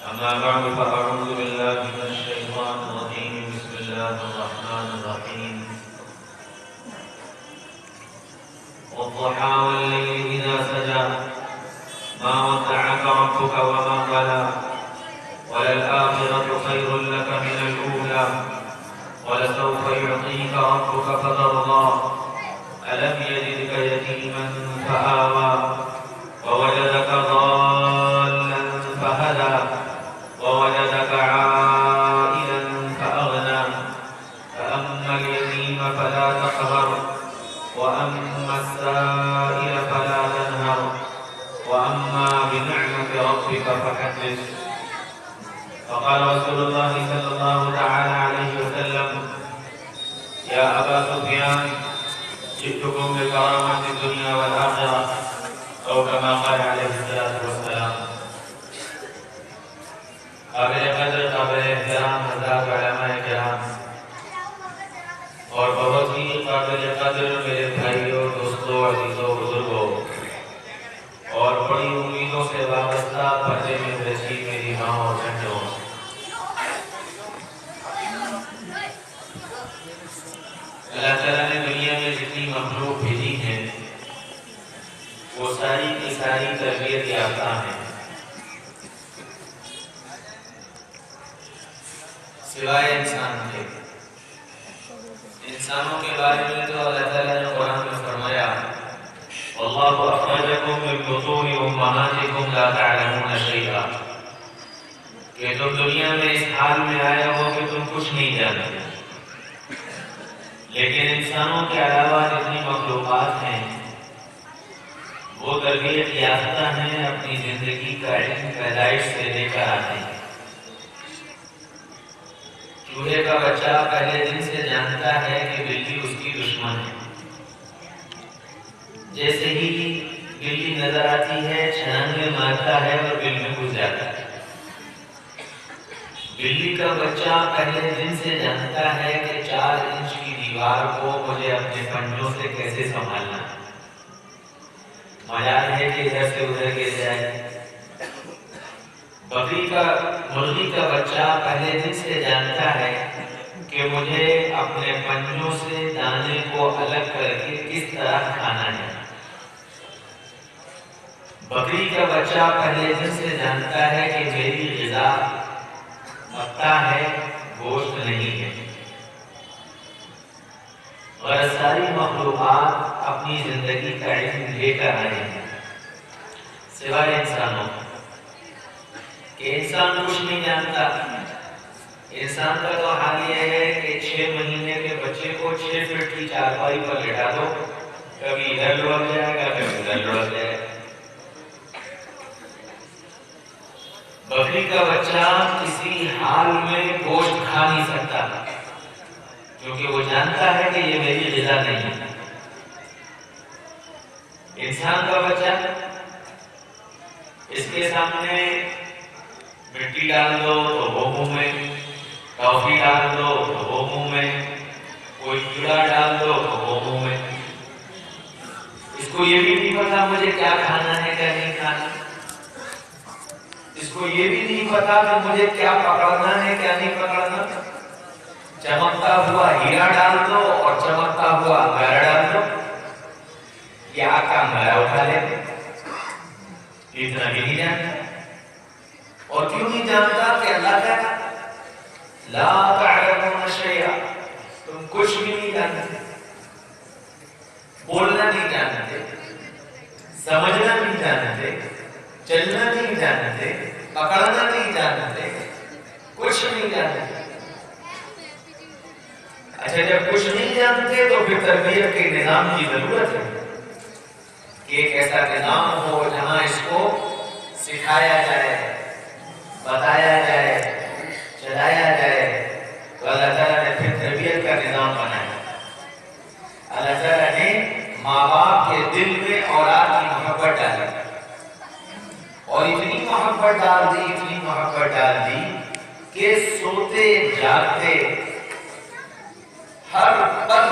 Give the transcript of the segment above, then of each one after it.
أما بعد فأعوذ بالله من الشيطان الرجيم. بسم الله الرحمن الرحيم. والضحى والليل إذا سجى ما ودعك ربك وما قلى وللآخرة خير لك من الأولى ولسوف يعطيك ربك فترضى ألم يجدك يتيما فآوى ووجدك ضالا فهدى ووجدك عائلا فأغنى فأما اليتيم فلا تقهر وأما السائل فلا تنهر وأما بنعمة ربك فحدث. فقال رسول الله صلى الله تعالى عليه وسلم: يا أبا سفيان جئتكم بكرامة الدنيا والآخرة، أو كما قال عليه الصلاة والسلام. قابل قدر قابل احترام حضرات علماء کرام اور بہت ہی قابل قدر میرے بھائیوں، دوستوں، عزیزوں، بزرگوں اور بڑی امیدوں سے وابستہ پردے میں رچی میری ماں اور بہنوں، اللہ تعالیٰ نے دنیا میں جتنی مخلوق بھیجی ہیں وہ ساری کی ساری تربیت یافتہ ہیں، سوائے انسان کے۔ انسانوں کے بارے میں تو اللہ تعالیٰ نے قرآن میں فرمایا: وَاللَّهُ أَخْرَجَكُم مِّن بُطُونِ أُمَّهَاتِكُمْ لَا تَعْلَمُونَ شَيْئًا، کہ تم دنیا میں اس حال میں آئے ہو کہ تم کچھ نہیں جانتے، لیکن انسانوں کے علاوہ جتنی مخلوقات ہیں وہ تربیت یافتہ ہیں، اپنی زندگی کا علم پیدائش سے لے کر آتے ہیں۔ چوہے کا بچہ پہلے دن سے جانتا ہے کہ بلی اس کی دشمن ہے، جیسے ہی بلی نظر آتی ہے چھلانگیں مارتا ہے اور بل میں گھس جاتا ہے۔ بلی کا بچہ پہلے دن سے جانتا ہے کہ 4 انچ کی دیوار کو مجھے اپنے پنجوں سے کیسے سنبھالنا ہے، مجال ہے کہ ادھر سے ادھر گر جائے۔ مرغی کا بچہ پہلے دن سے جانتا ہے کہ مجھے اپنے پنجوں سے دانے کو الگ کر کے کس طرح کھانا ہے۔ بکری کا بچہ پہلے دن سے جانتا ہے کہ میری غذا پتا ہے، گوشت نہیں ہے۔ اور ساری مخلوقات اپنی زندگی کا علم لے کر آئے ہیں، سوائے انسانوں کہ انسان کچھ نہیں جانتا۔ انسان کا تو حال یہ ہے کہ 6 مہینے کے بچے کو 6 فٹ کی چارپائی پر لٹا دو، کبھی ادھر لڑک جائے گا، کبھی ادھر لڑک جائے گا۔ بکری کا بچہ کسی حال میں گوشت کھا نہیں سکتا کیونکہ وہ جانتا ہے کہ یہ میری غذا نہیں ہے۔ انسان کا بچہ اس کے سامنے مٹی ڈال دو تو وہ منہ میں، ٹافی ڈال دو تو وہ منہ میں، کوئی کیڑا ڈال دو تو وہ منہ میں۔ اس کو یہ بھی نہیں پتا مجھے کیا کھانا ہے کیا نہیں کھانا، اس کو یہ بھی نہیں پتا کہ مجھے کیا پکڑنا ہے کیا نہیں پکڑنا۔ چمکتا ہوا ہیرا ڈال دو اور چمکتا ہوا انگارا ڈال دو، یہ آگ کا انگارا اٹھا لے، اتنا بھی نہیں جانتا۔ اور کیوں نہیں جانتا کہ اللہ کا لا تعلمون شیئا، تم کچھ بھی نہیں جانتے، بولنا نہیں جانتے، سمجھنا نہیں جانتے، چلنا نہیں جانتے، پکڑنا نہیں جانتے، کچھ نہیں جانتے۔ اچھا، جب کچھ نہیں جانتے تو پھر تربیت کے نظام کی ضرورت ہے کہ ایک ایسا نظام ہو جہاں اس کو سکھایا جائے، بتایا جائے، چلایا جائے۔ تو اللہ تعالیٰ نے پھر تربیت کا نظام بنایا۔ اللہ تعالیٰ نے ماں باپ کے دل میں اولاد کی محبت ڈالی، اور اتنی محبت ڈال دی، اتنی محبت ڈال دی کہ سوتے جاگتے ہر پل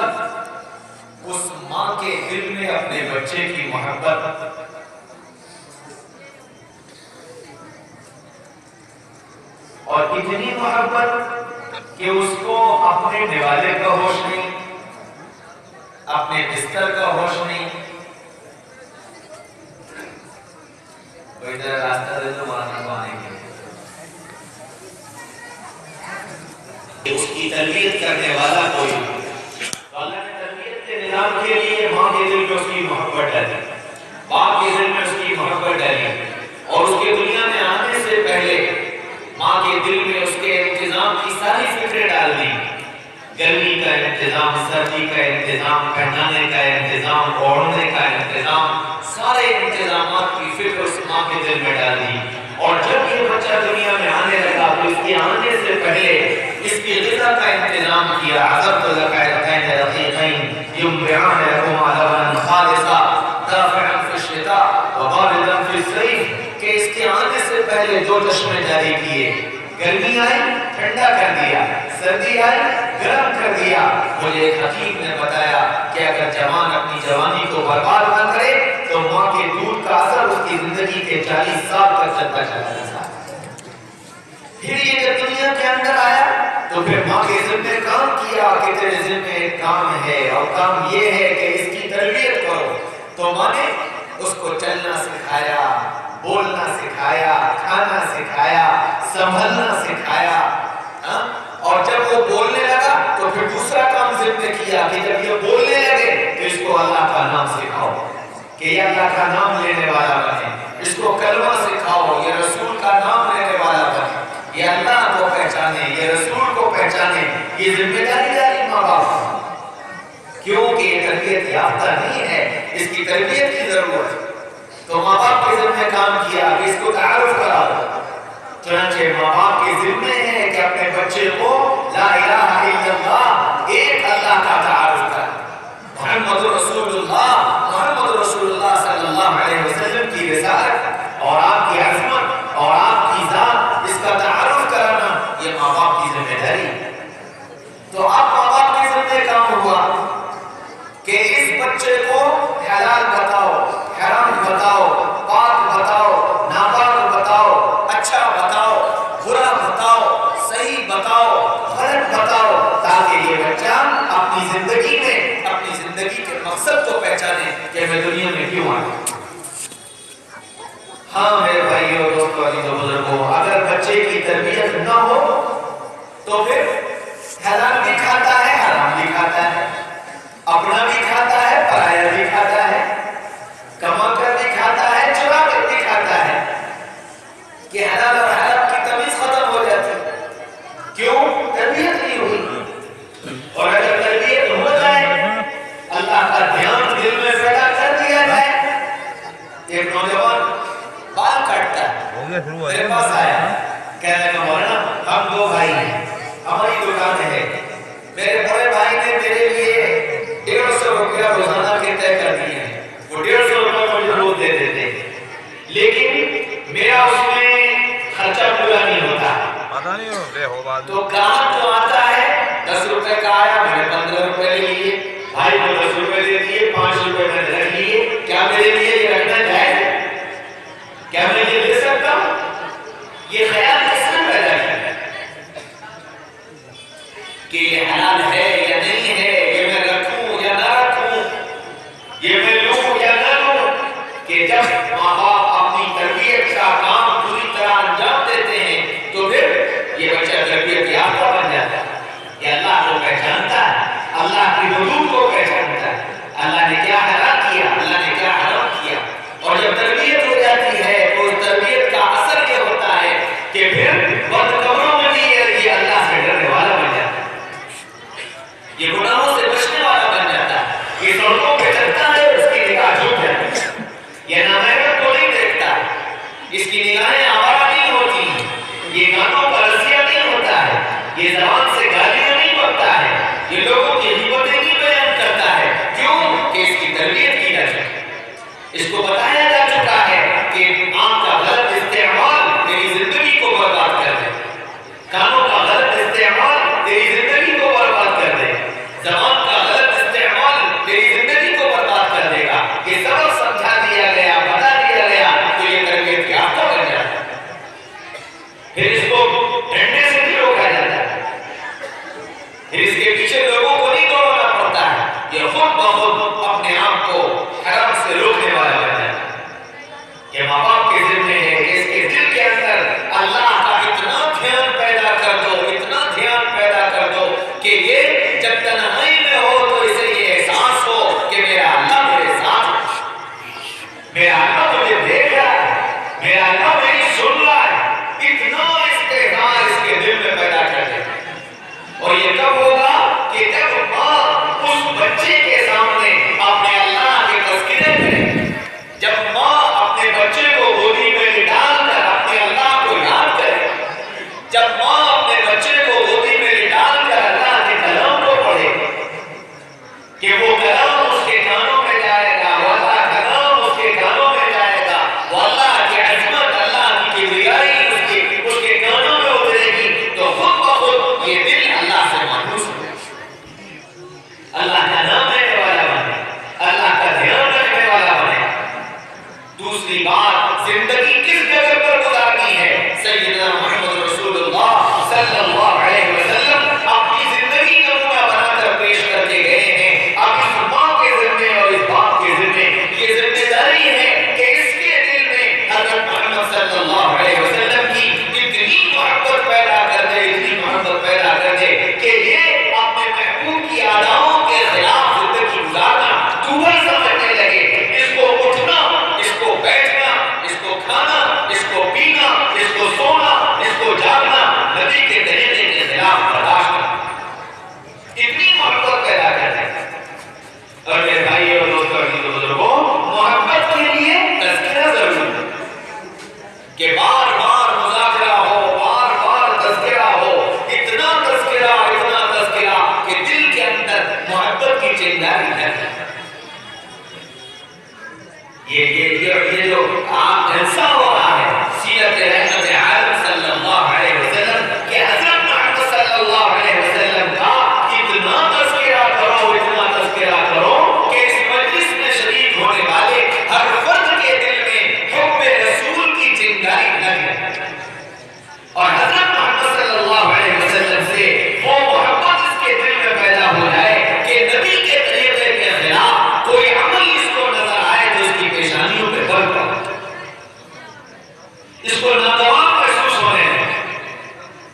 اس ماں کے دل میں اپنے بچے کی محبت اور اتنی محبت کہ اس کو اپنے نوالے کا ہوش نہیں، اپنے بستر کا ہوش نہیں. کوئی ادھر راستہ دے دو مولانا کو آنے کے. اس کی تربیت کرنے والا کوئی تو اللہ نے تربیت کے نظام کے لیے ماں کے دل میں اس کی محبت ڈالی، باپ کے دل میں اس کی محبت ڈالی، اور اس کے دنیا میں آنے سے پہلے ماں کے دل میں اس کے انتظام کی ساری فکریں ڈال دی. گرمی کا انتظام، سردی کا انتظام، پہنانے کا انتظام، اوڑھنے کا انتظام، سارے انتظامات کی فکر اس ماں کے دل میں ڈال دی. اور جب یہ بچہ دنیا میں آنے لگا تو اس کے آنے سے پہلے اس کی غذا کا انتظام کیا. عَذَبْتُ لَكَ يَدَيْنَ رَقِيقَيْنِ يُنبِعَانِ لَكُمَا لَبَنًا خَالِصًا دَافِعًا فِي الشِّتَاءِ وَبَارِدًا فِي الصَّيْفِ کہ اس کے آنے سے پہلے جو چشمے جاری کیے، گرمی آئی ٹھنڈا کر دیا، سردی آئی گرم کر دیا. مجھے ایک حکیم نے بتایا کہ اگر جوان اپنی جوانی کو برباد نہ کرے تو ماں کے دودھ کا اثر اس کی زندگی کے 40 سال تک چلتا چلا جاتا. پھر یہ جب دنیا کے اندر آیا تو پھر ماں کے ذمہ کام کیا کہ تیرے ذمہ ایک کام ہے، اور کام یہ ہے کہ اس کی تربیت کرو. تو ماں نے اس کو چلنا سکھایا، بولنا سکھایا، کھانا سکھایا، سنبھلنا سکھایا. اور جب وہ بولنے لگا تو پھر دوسرا کام ذمہ کیا کہ جب یہ بولنے لگے تو اس کو اللہ کا نام سکھاؤ کہ یہ اللہ کا نام لینے والا بنے. اس کو کلمہ سکھاؤ، یہ رسول کا نام لینے والا بنے، یہ اللہ کو پہچانے، یہ رسول کو پہچانے. یہ ذمہ داری ڈالی ماں باپ، کیونکہ یہ تربیت یافتہ نہیں ہے، اس کی تربیت کی ضرورت. تو ماں باپ کے ذمہ کام کیا کہ اس کو تعارف کراؤ. چنانچہ ماں باپ کے ذمہ ہے کہ اپنے بچے کو لا الہ الا اللہ، ایک اللہ کا تعارف کرائیں. محمد رسول اللہ صلی اللہ علیہ وسلم کی رسالت اور آپ کی عظمت اور آپ کی ذات، اس کا تعارف کرانا یہ ماں باپ کی ذمہ داری ہے. تو اب ماں باپ کے ذمہ کام ہوا کہ اس بچے کو حلال بتاؤ، حرام بتاؤ، پاک بتاؤ، ناپاک بتاؤ، اچھا بتاؤ، برا بتاؤ، صحیح بتاؤ، غلط بتاؤ، تاکہ یہ بچہ اپنی زندگی میں اپنی زندگی کے مقصد کو پہچانے کہ میں دنیا میں کیوں آیا. ہاں میرے بھائیوں، دوستوں، عزیزوں، بزرگوں، اگر بچے کی تربیت نہ ہو تو پھر حلال بھی کھاتا ہے، حرام بھی کھاتا ہے، اپنا بھی کھاتا ہے، پرایا بھی کھاتا ہے، کما کر بھی کھاتا ہے، چرا کر بھی کھاتا ہے. کہ حلال اور حرام کی تمیز ختم ہو جاتی ہے. کیوں؟ تربیت نہیں ہوئی. اور اگر تربیت ہو جائے، اللہ کا دھیان دل میں پیدا کر دیا جائے. ایک نوجوان بال کاٹتا ہے، میرے پاس آیا، کہنے لگا مولانا ہم دو بھائی ہیں، ہماری دکان ہے، میرے بڑے بھائی نے میرے لیے 150 روپیہ روزانہ کے طے کر دیے ہیں. وہ 150 روپیہ مجھے روز دے دیتے، لیکن میرا اس میں خرچہ پورا نہیں ہوتا. تو گاہک جو آتا ہے 10 روپے کا آیا، میں نے 15 روپے لے لیے، بھائی کو 10 روپے دے دیے، 5 روپے میں نے رکھ لیے. کیا میرے لیے یہ رکھنا جائز ہے؟ کیا میں یہ لے سکتا ہوں؟ یہ خیال کس نے پیدا کیا کہ یہ حلال ہے یا نہیں ہے، یہ میں رکھوں یا نہ رکھوں، یہ میں لوں یا نہ لوں؟ کہ جب ماں باپ اپنی تربیت کا کام پوری طرح انجام دیتے ہیں تو پھر یہ بچہ تربیت یافتہ بن جاتا ہے. یہ اللہ کو پہچانتا ہے، اللہ کی حدود کو پہچانتا ہے، اللہ نے کیا حلال کیا، اللہ نے کیا حرام کیا. اور جب تربیت ہو جاتی ہے تو اس تربیت کا اثر یہ ہوتا ہے کہ پھر بد کمروں میں بھی یہ اللہ سے ڈرنے والا بن جاتا ہے، یہ گناہوں سے بچنے والا بن جاتا ہے. یہ سڑکوں پہ چلتا ہے، اس کی نگاہ جھک جاتی ہے، یہ نامحرم کو نہیں دیکھتا ہے، اس کی نگاہیں آوارہ نہیں ہوتی، یہ گانوں پر رسیہ نہیں ہوتا ہے، یہ زبان سے گالیاں نہیں بکتا ہے، یہ لوگوں کی غیبتیں نہیں بیان کرتا ہے. کیوں؟ کہ اس کی تربیت کی جا چکی. اس کو بتایا جا چکا ہے کہ آنکھ کا غلط استعمال تیری زندگی کو برباد کر دے، کانوں کا غلط استعمال تیری زندگی کو برباد کر دے، زبان کا غلط استعمال تیری زندگی کو برباد کر دے گا. یہ سبق سمجھا دیا گیا، بتا دیا گیا تو یہ تربیت یافتہ بن جاتا ہے. پھر اس کو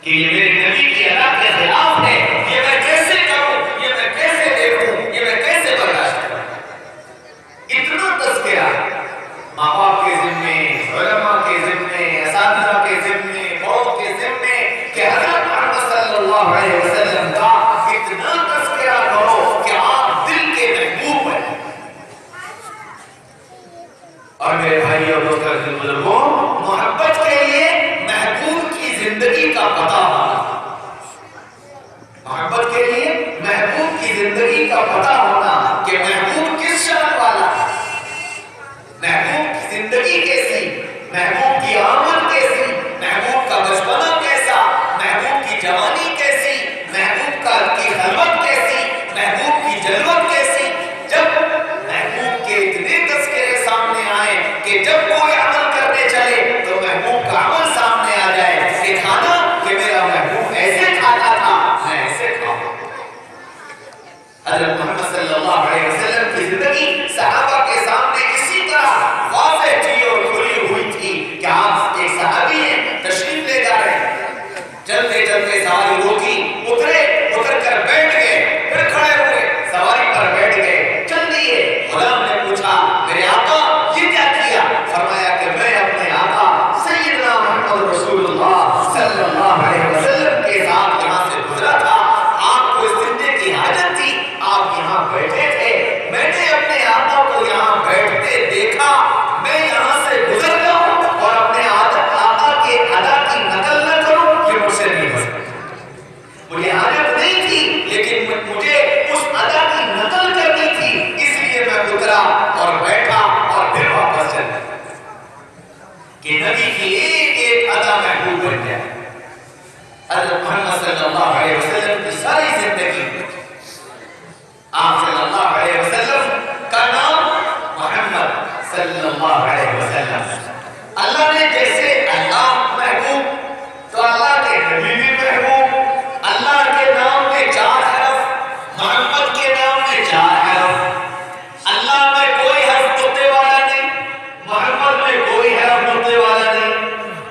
کہ یہ میرے نبی کی ادا کے خلاف ہے، یہ میں کیسے کروں، یہ میں کیسے دیکھوں، یہ میں کیسے برداشت کروں؟ اتنا تذکرہ ماں باپ کے ذمے، علماء کے ذمے، اساتذہ کے ذمے، بڑوں کے ذمے، کہ حضرت محمد صلی اللہ علیہ وسلم کا اتنا تذکرہ کرو کہ آپ دل کے محبوب ہیں۔ اور میرے بھائی اور دوستوں بزرگوں، محبت کے لیے محبوب کی زندگی کا پتہ ہونا، محبت کے لیے محبوب کی زندگی کا پتہ ہونا کہ محبوب کس شان والا ہے، محبوب کی زندگی کیسی، محبوب کی آمد کیسی، محبوب کا بچپنا کیسا، محبوب کی جوانی کیسی، محبوب کی خلوت کیسی، محبوب کی جلوت کیسی۔ جب محبوب کے اتنے تذکرے سامنے آئے کہ جب کوئی عمل کرنے چلے تو محبوب کا عمل سامنے آ جائے، دکھانا کہ میرا محبوب ایسے کھاتا تھا، میں ایسے کھاؤں۔ حضرت محمد صلی اللہ علیہ وسلم کی زندگی صحابہ کے سامنے اسی طرح واضح تھی اور کھلی ہوئی تھی کہ آپ ایک صحابی ہیں، تشریف لے جا رہے ہیں، چلتے چلتے سواری روکی، اتر کر بیٹھ گئے، پھر کھڑے ہوئے، سواری پر بیٹھ گئے، چل دیے۔ غلام نے پوچھا میرے آقا یہ کیا کیا؟ فرمایا کہ میں اپنے آقا سیدنا محمد رسول اللہ صلی اللہ علیہ وسلم کے ساتھ یہاں سے گزرا تھا، آپ کو اس زندے کی حاجت تھی، آپ یہاں بیٹھے تھے، میں نے اپنے آقا کو یہاں بیٹھتے دیکھا، میں یہاں سے گزر جاؤں اور اپنے آقا کے ادا کی نقل نہ کروں، یہ مجھ سے نہیں ہو سکتا۔ مجھے حاجت نہیں تھی لیکن مجھے اس ادا کی نقل کرنی تھی، اس لیے میں اترا اور بیٹھا اور پھر واپس چلا کہ نبی کی ایک ایک ادا محبوب بن جائے۔ حضرت محمد صلی اللہ علیہ وسلم کی ساری زندگی، آپ صلی اللہ علیہ وسلم کا نام محمد صلی اللہ علیہ وسلم، اللہ نے جیسے اللہ محبوب تو اللہ کے نبی بھی محبوب، اللہ کے نام میں 4 حرف، محمد کے نام میں 4 حرف، اللہ میں کوئی حرف نقطے والا نہیں، محمد میں کوئی حرف نقطے والا نہیں،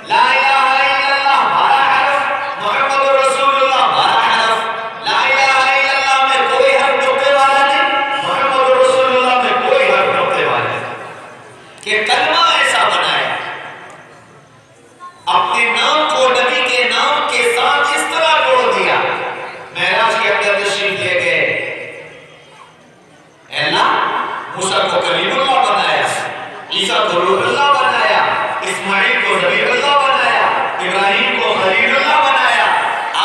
لا الہ الا اللہ 12 حرف، محمد رسول اللہ 12 حرف، لا الہ الا اللہ میں کوئی حرف نقطے والا نہیں، محمد رسول اللہ میں کوئی حرف نقطے والا نہیں، کہ کلمہ ایسا بنایا، اپنے نام کو نبی کے نام کے ساتھ اس طرح جوڑ دیا۔ معراج کے اندر تشریف لے گئے، اے اللہ موسیٰ کو کلیم اللہ بنایا، عیسیٰ کو روح اللہ بنایا، اسماعیل کو نبی اللہ بنایا، ابراہیم کو خلیل اللہ بنایا،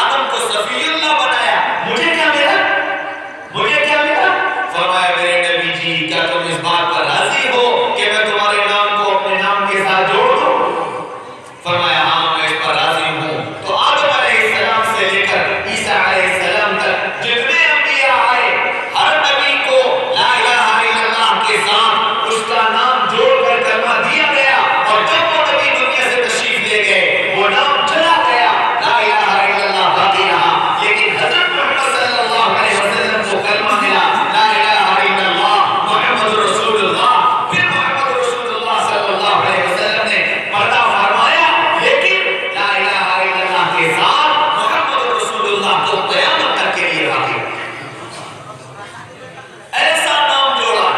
آدم کو صفی اللہ بنایا، مجھے کیا ملا؟ مجھے کیا ملا؟ فرمایا میرے نبی جی کیا تم اس بات پر راضی ہو کہ میں تمہارے نام کو اپنے نام کے ساتھ جوڑ دوں؟ فرمایا ہاں میں اس پر راضی ہوں۔ تو آدم علیہ السلام سے لے کر عیسیٰ علیہ السلام تک جتنے انبیاء آئے، ہر نبی کو لا الہ الا اللہ کے ساتھ اس کا نام جوڑ کر کلمہ دیا گیا، اور جب وہ نبی دنیا سے تشریف لے گئے وہ نام چلا گیا، لا الہ الا اللہ باقی رہا، لیکن حضرت محمد صلی اللہ علیہ وسلم کو کلمہ ملا، لا الہ الا اللہ محمد رسول اللہ، پھر محمد رسول اللہ صلی اللہ علیہ وسلم نے پردہ فرمایا، لیکن لا الہ الا اللہ کے ساتھ محمد رسول اللہ کو قیامت تک کے لیے باقی ایسا نام جوڑا۔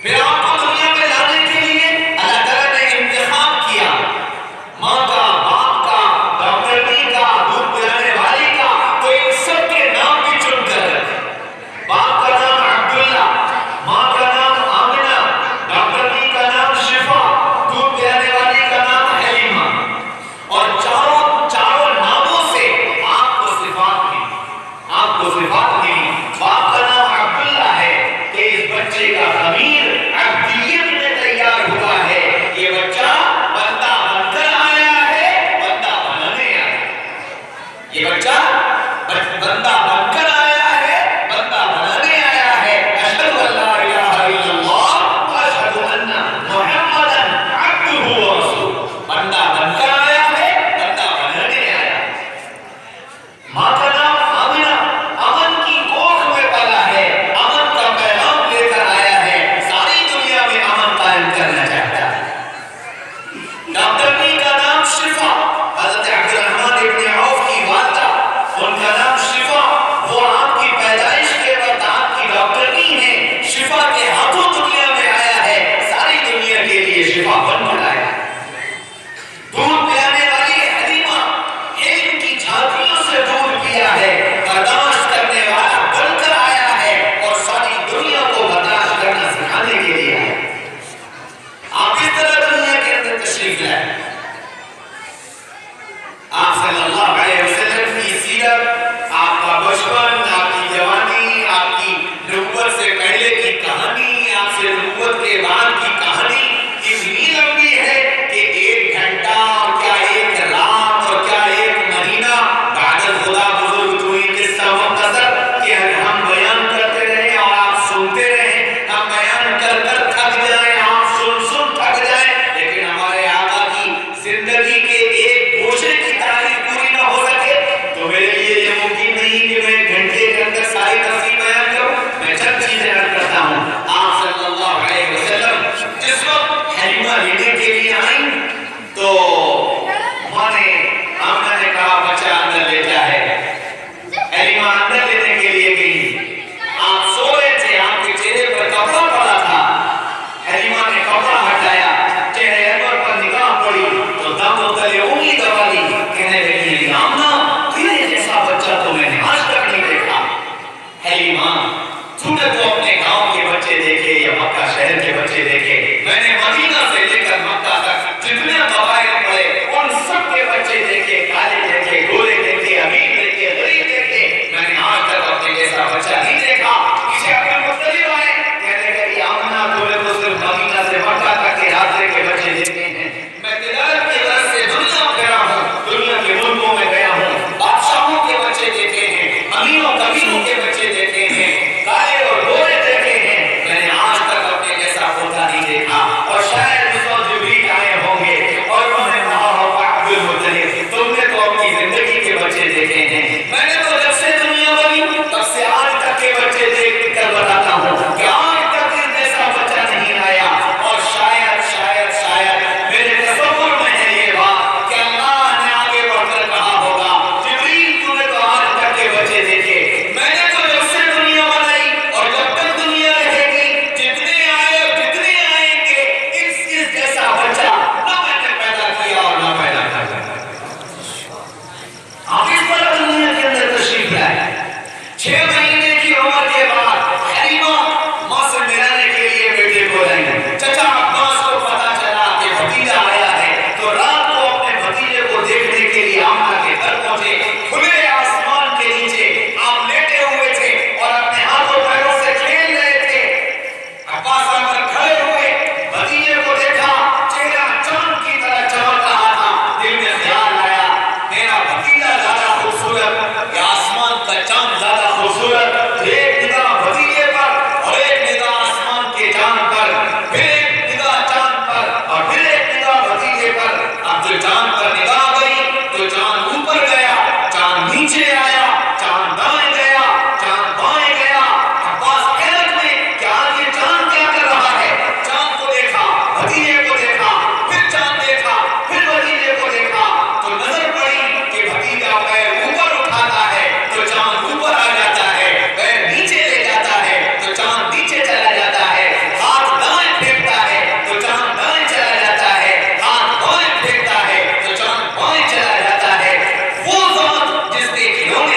پھر آپ کو دنیا میں لانے کے لیے اللہ تعالیٰ نے انتخاب کیا، ماں کا، باپ کا، ڈاکٹرنی کا، دودھ پلانے والی کا، تو ان سب کے نام بھی چن کر رکھے۔ باپ کا نام عبداللہ، ماں کا نام آمنہ، ڈاکٹرنی کا نام شفا، دودھ پلانے والی کا نام حلیمہ، اور چاروں ناموں سے آپ کو صفات ملی، آپ کو صفات ملی۔ باپ کا نام عبداللہ ہے کہ اس بچے کا ضمیر عبدیت میں تیار ہوا ہے، یہ بچہ بندہ بن کر آیا ہے، بندہ بنانے آیا ہے، یہ بچہ بندہ بن کر آیا ہے، بندہ بنانے آیا ہے۔ اشہد ان لا الہ الا اللہ واشہد ان محمدا عبدہ ورسولہ، بندہ بن کر آیا ہے، بندہ بنانے آیا ہے۔ ماں کا نام آمنہ، امن کی کوکھ میں پلا ہے، امن کا پیغام لے کر آیا ہے، ساری دنیا میں امن قائم کرنا چاہتا ہے۔ ڈاکٹرنی کا نام شفا، حضرت عبدالرحمن ابن صلی اللہ علیہ وسلم کی سیرت، آپ کا بچپن، آپ کی جوانی، آپ کی نبوت سے پہلے کی کہانی، آپ سے نبوت کے بعد کی کہانی اتنی لمبی ہے کہ 1 گھنٹہ اور کیا 1 رات اور کیا 1 مہینہ بعد خدا بزرگ تو یہ قصہ مختصر کہ ہم بیان کرتے رہیں اور آپ سنتے رہیں، ہم بیان کر کر تھک جائیں، آپ سن تھک جائیں، لیکن ہمارے آقا کی زندگی کے ایک گوشے کی تاریخ پوری نہ ہو سکے تو میرے لیے یہ ممکن نہیں کہ میں 1 گھنٹے کے اندر ساری تفصیل بیان کروں۔ میں چند چیزیں عرض کرتا ہوں۔ آپ صلی اللہ علیہ وسلم جس وقت حلیمہ لینے کے لیے آئیں تو ماں نے آمنہ نے کہا بچہ اندر لیتا ہے، حلیمہ اندر لینے کے لیے گئی، آپ سو رہے تھے، آپ کے چہرے پر کپڑا پڑا تھا، حلیمہ نے کپڑا ہٹایا، چہرے انور پر نگاہ پڑی تو دم و تلے انگلی دبا دی، کہنے لگی آمنہ تیرے جیسا بچہ تو میں نے آج تک نہیں دیکھا۔ حلیمہ تو نے تو اپنے گاؤں کے بچے دیکھے یا مکہ شہر کے بچے دیکھے، میں نے مدینہ سے لے کر مکہ تک جتنے قبائل پڑے ان سب کے بچے دیکھے، کالے دیکھے، گورے دیکھے، امیر دیکھے، غریب دیکھے، میں نے آج تک اپنے جیسا بچہ نہیں دیکھا۔ کسی اپنے مختلف آئے کہنے لگی آمنہ تو نے تو صرف مدینہ سے مکہ تک کے راستے کے بچے دیکھے ہیں، میں تجارت کی غرض سے دنیا پھرا ہوں، دنیا کے ملکوں میں گیا ہوں، بادشاہوں کے بچے دیکھے ہیں، امیروں کبیروں کے بچے دیکھے ہیں، کالے اور گورے دیکھے ہیں، میں نے آج تک اپنے جیسا ہوتا نہیں دیکھا۔ اور شاید اس وقت جبریل آئے ہوں گے اور انہوں نے کہا ہوگا عبد المطلب تم نے تو اپنی زندگی کے بچے دیکھے ہیں، میں نے تو جب سے دنیا بنی تب سے آج تک کے بچے دیکھ کر بتاتا ہوں کہ آج تک اس جیسا بچہ نہیں آیا۔ اور شاید شاید شاید میرے تصور میں ہے یہ بات کہ اللہ نے آگے بڑھ کر کہا ہوگا جبریل تو نے تو آج تک کے بچے دیکھے، میں نے تو جب سے دنیا بنائی اور جب تک دنیا رہے گی جتنے آئے اور جتنے آئیں گے اس جیسا بچہ نہ میں نے پیدا کیا اور نہ پیدا کرتا۔ آپ اس طرح دنیا کے اندر تشریف لائے، 6 مہینے کی عمر کے بعد حلیمہ ماں سے ملانے کے لیے بیٹے کو لائیں، چچا عباس کو پتا چلا کہ بھتیجا آیا ہے تو رات کو اپنے بھتیجے کو دیکھنے کے لیے آمنہ کے گھر پہنچے، کھلے آسمان کے نیچے آپ لیٹے ہوئے تھے اور اپنے ہاتھوں پیروں سے کھیل رہے تھے، عباس آ کر کھڑے ہوئے، بھتیجے کو دیکھا، چہرہ چاند کی طرح چمک رہا تھا، دل میں خیال آیا میرا بھتیجا زیادہ خوبصورت یا آسمان کا چاند زیادہ خوبصورت، ایک نگاہ بھتیجے پر اور ایک نگاہ آسمان کے چاند پر، پھر ایک نگاہ چاند پر اور پھر ایک نگاہ بھتیجے پر۔ اب جو چاند پر نگاہ گئی تو چاند اوپر گیا، چاند نیچے آیا، چاند دائیں گیا، چاند بائیں گیا، عباس حیرت میں کہ آج یہ چاند کیا کر رہا ہے، چاند کو دیکھا، بھتیجے کو دیکھا، پھر چاند دیکھا، پھر بھتیجے کو دیکھا تو نظر پڑی کہ بھتیجا پیر اوپر اٹھاتا ہے تو چاند اوپر آ جاتا ہے، پیر نیچے لے جاتا ہے تو چاند نیچے چلا جاتا ہے، ہاتھ دائیں پھیرتا ہے تو چاند دائیں چلا جاتا ہے، ہاتھ بائیں پھیرتا ہے تو چاند بائیں چلا جاتا ہے۔ وہ ذات جس کے کھلونے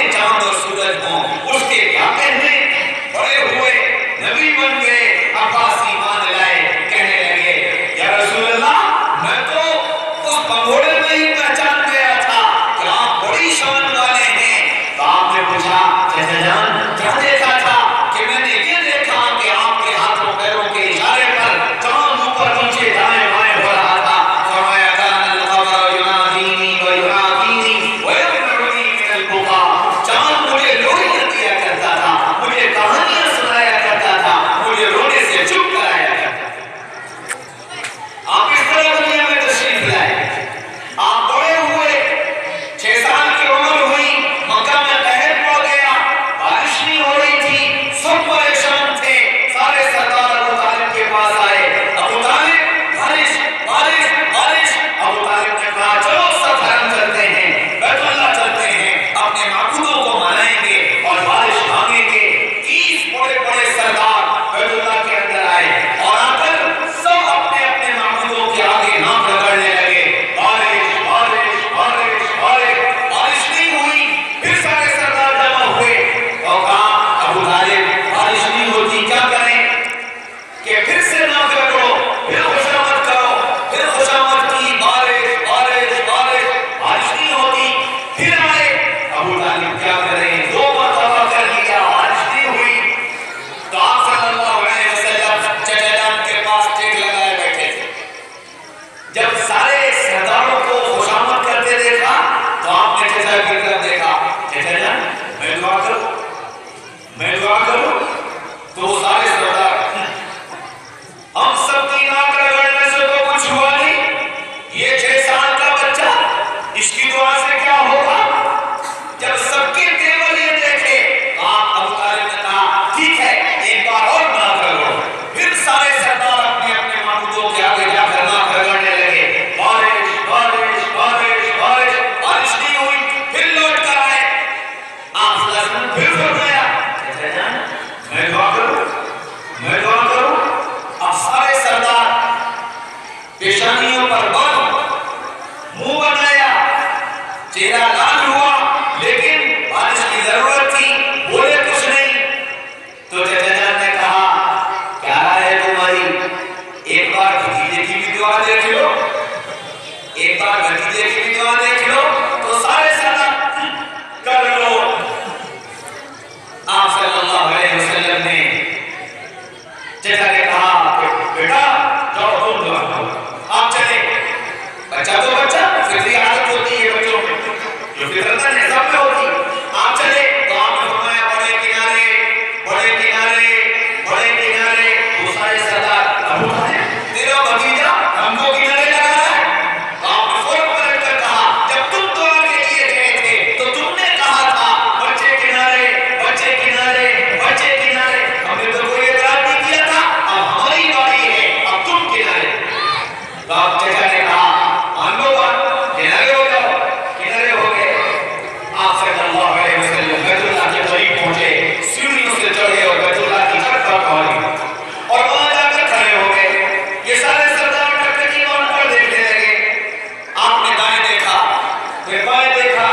چہرہ لال ہوا لیکن بارش کی ضرورت تھی، بولے کچھ نہیں. تو چچا جان نے کہا کیا رائے ہے تمہاری؟ ایک بار بھتیجے کی بھی دعا دیکھ لو، ایک بار بھتیجے کی بھی دعا دیکھ لو تو سارے صدقہ کر لو. آپ صلی اللہ علیہ وسلم نے چچا نے کہا بیٹا جاؤ تم دعا کرو. آپ چلے. بچہ تو بچہ، فطری عادت ہوتی ہے بچوں میں جو فطرت نظام میں ہوتی. آپ چلے تو آپ نے فرمایا بڑے کنارے بڑے کنارے بڑے کنارے. وہ سارے سردار ابو طالب تیرا بھتیجا ہم کو کنارے لگا رہا ہے. آپ نے فوراً پلٹ کر کہا جب تم دعا کے لیے گئے تھے تو تم نے کہا تھا بچے کنارے بچے کنارے بچے کنارے. ہم نے تو کوئی اعتراض نہیں کیا تھا، اب ہماری باری ہے، اب تم کنارے. تو آپ چچا نے کہا مان لو بات، کنارے ہو جاؤ. کنارے ہو گئے. آپ صلی اللہ علیہ وسلم بیت اللہ کے قریب پہنچے، سیڑھیوں سے چڑھے اور بیت اللہ کی چھت پر پہنچے اور وہاں جا کر کھڑے ہو گئے. یہ سارے سردار ٹکٹکی کو ان پر دیکھنے لگے. آپ نے دائیں دیکھا، پھر بائیں دیکھا،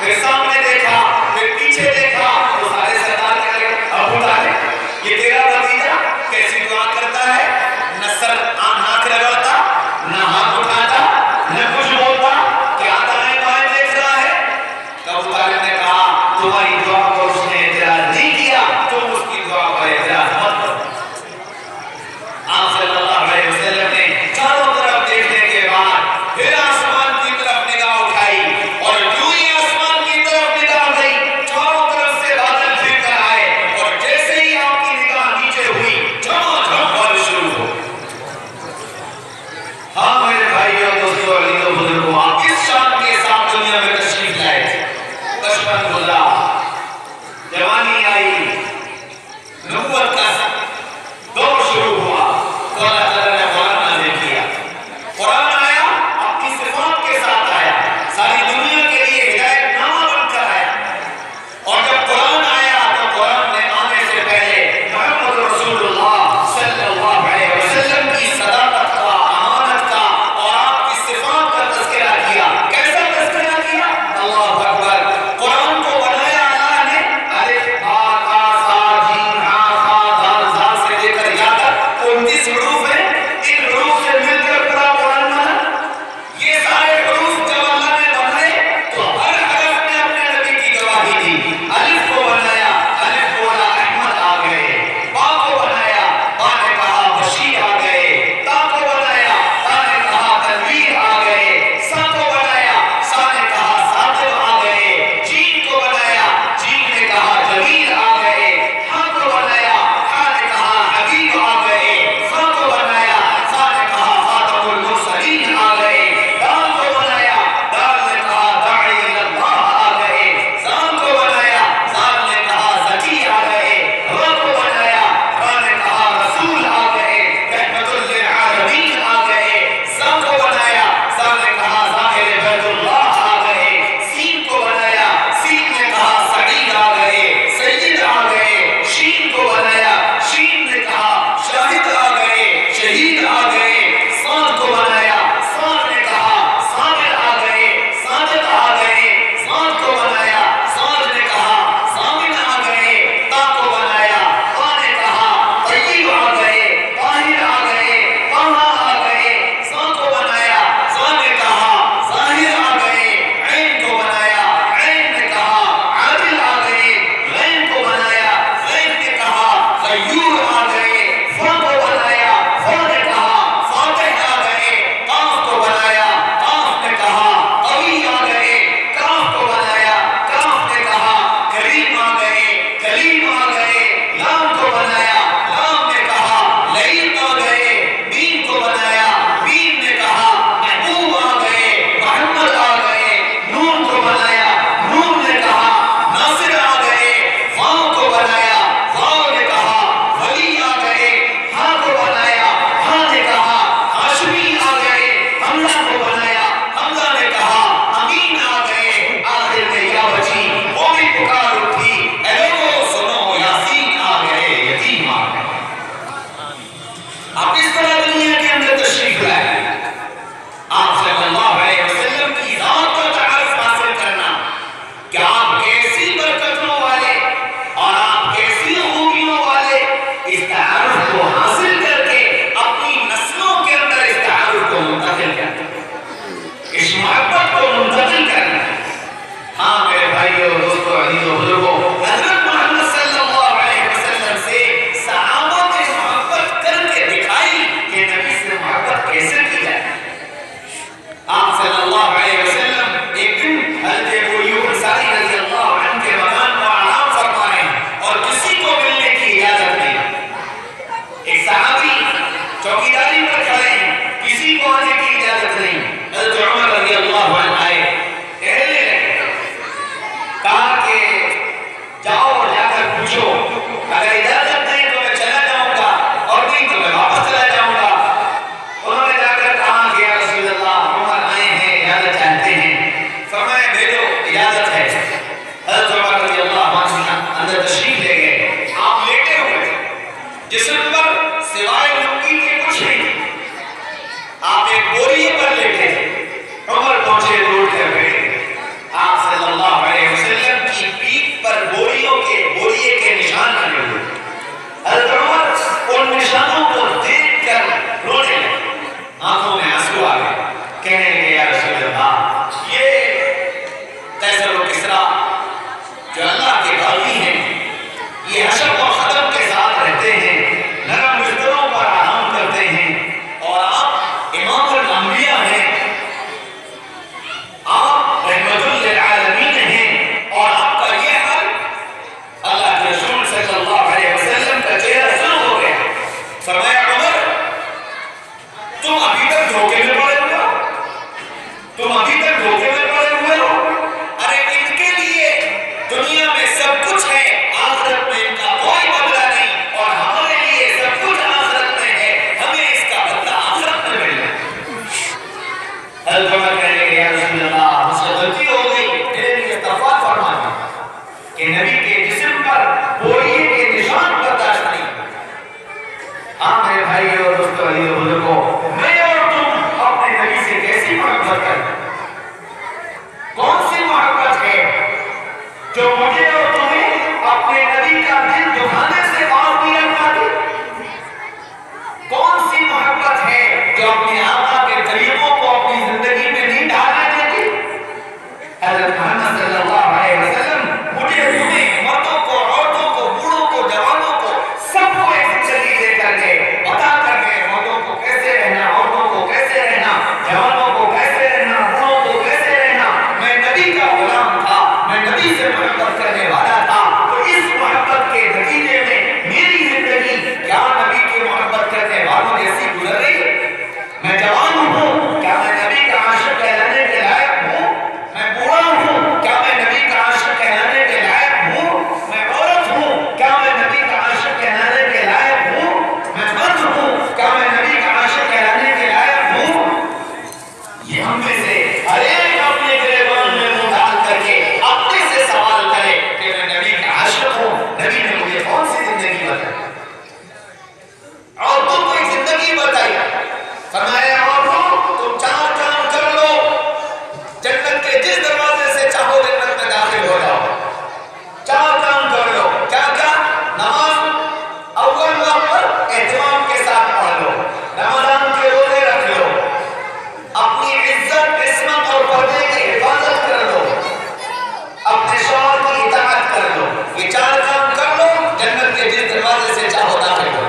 پھر سامنے دیکھا، پھر پیچھے دیکھا. تو سارے سردار کہہ رہے ابو طالب یہ تیرا بھتیجا کیسی دعا کرتا ہے، نہ سر ناک لگاتا، نہ ہاتھ اٹھاتا، نہ کچھ بولتا، کیا دائیں بائیں دیکھ رہا ہے. تو ابو طالب نے کہا تمہاری دعا کو اس نے اعتراض نہیں کیا، تم اس کی دعا پر اعتراض مت کرو. آپ صلی اللہ علیہ وسلم نے چاروں طرف دیکھنے کے بعد پھر آسمان کی طرف نگاہ اٹھائی اور جو ہی آسمان کی طرف نگاہ اجازت ہے. حضرت عمر رضی اللہ عنہ اندر تشریف لے گئے. آپ لیٹے ہوئے, جسم پر سوائے لنگی کے کچھ نہیں, آپ ایک بوری پر لیٹے. عمر پہنچے, دوڑ کر بیٹھے. آپ صلی اللہ علیہ وسلم کی پیٹھ پر بوریے کے نشان بنے ہوئے. حضرت عمر ان نشانوں کو دیکھ کر رونے لگے, آنکھوں میں آنسو آ گئے. کہنے لگے یا رسول اللہ, یہ قیصر و کسریٰ جو اللہ کے باغی ہیں, یہ حشر و ختم کے ساتھ رہتے ہیں, نرم بستروں پر آرام کرتے ہیں, اور آپ امام الانبیاء ہیں, آپ رحمت للعالمین ہیں, اور آپ کا یہ حال اللہ کے رسول صلی اللہ علیہ وسلم کا چہرہ سرخ ہو گیا. فرمایا عمر, تم ابھی تک دھوکے میں پڑے ہوئے ہو, تم ابھی تک دھوکے میں پڑے ہوئے ہو. ارے ان کے لیے دنیا میں سب کچھ ہے, آخرت میں ان کا کوئی بدلہ نہیں, اور ہمارے لیے سب کچھ آخرت میں ہے, ہمیں اس کا بدلہ آخرت میں ملنا ہے. حضرت عمر کہنے لگے یا رسول اللہ, مجھ سے غلطی ہو گئی, میرے لیے استغفار فرما دیں کہ نبی کے جسم پر بوریے کے نشان برداشت نہیں. ہاں میرے بھائی اور دوستو, علی اور بزرگوں, میں اور تم اپنے نبی سے کیسی محبت کریں؟ کون سی محبت ہے جو مجھے اور تمہیں اپنے نبی کا دل دکھانے سے باز نہیں رکھ پاتی؟ کون سی محبت ہے جو اپنے آقا کے طریقوں کو اپنی زندگی میں نہیں ڈھالنے دیتی؟ حضرت محمد صلی اللہ علیہ وسلم مجھے تمہیں, مردوں کو, عورتوں کو, بوڑھوں کو, جوانوں کو, سب کو ایک زندگی دے کر کے بتا کر کے, مردوں کو کیسے رہنا, عورتوں کو کیسے رہنا, جوانوں کو کیسے رہنا, بوڑھوں کو کیسے رہنا. میں نبی کا غلام تھا, میں نبی سے محبت کرنے والا تھا, تو اس محبت کے نتیجے میں میری زندگی کیا نبی کی محبت کرنے والوں جیسی گزر رہی ہے؟ میں جوان ہوں, کیا میں نبی کا عاشق کہلانے کے لائق ہوں؟ میں بوڑھا ہوں, کیا میں نبی کا عاشق کہلانے کے لائق ہوں؟ میں عورت ہوں, کیا میں نبی کا عاشق کہلانے کے لائق ہوں؟ میں مرد ہوں, کیا میں نبی کا عاشق کہلانے کے لائق ہوں؟ یہ ہم میں سے ہر ایک اپنے گریبان میں منہ ڈال کر کے اپنے سے سوال کرے کہ میں نبی کا عاشق ہوں, نبی نے مجھے کون سی زندگی بتائی؟ اور تم کوئی زندگی بتائی. فرمایا عورتوں, تم 4 کام کر لو, جنت کے جس دروازے سے چاہو جنت میں داخل ہو جاؤ. 4 کام کر لو. کیا کیا؟ نماز اول وقت پر اہتمام کے ساتھ پڑھ لو, رمضان کے روزے رکھ لو, اپنی عزت, عصمت اور پردے کی حفاظت کر لو, اپنے شوہر کی اطاعت کر لو. یہ 4 کام کر لو, جنت کے جس دروازے سے چاہو داخل ہو.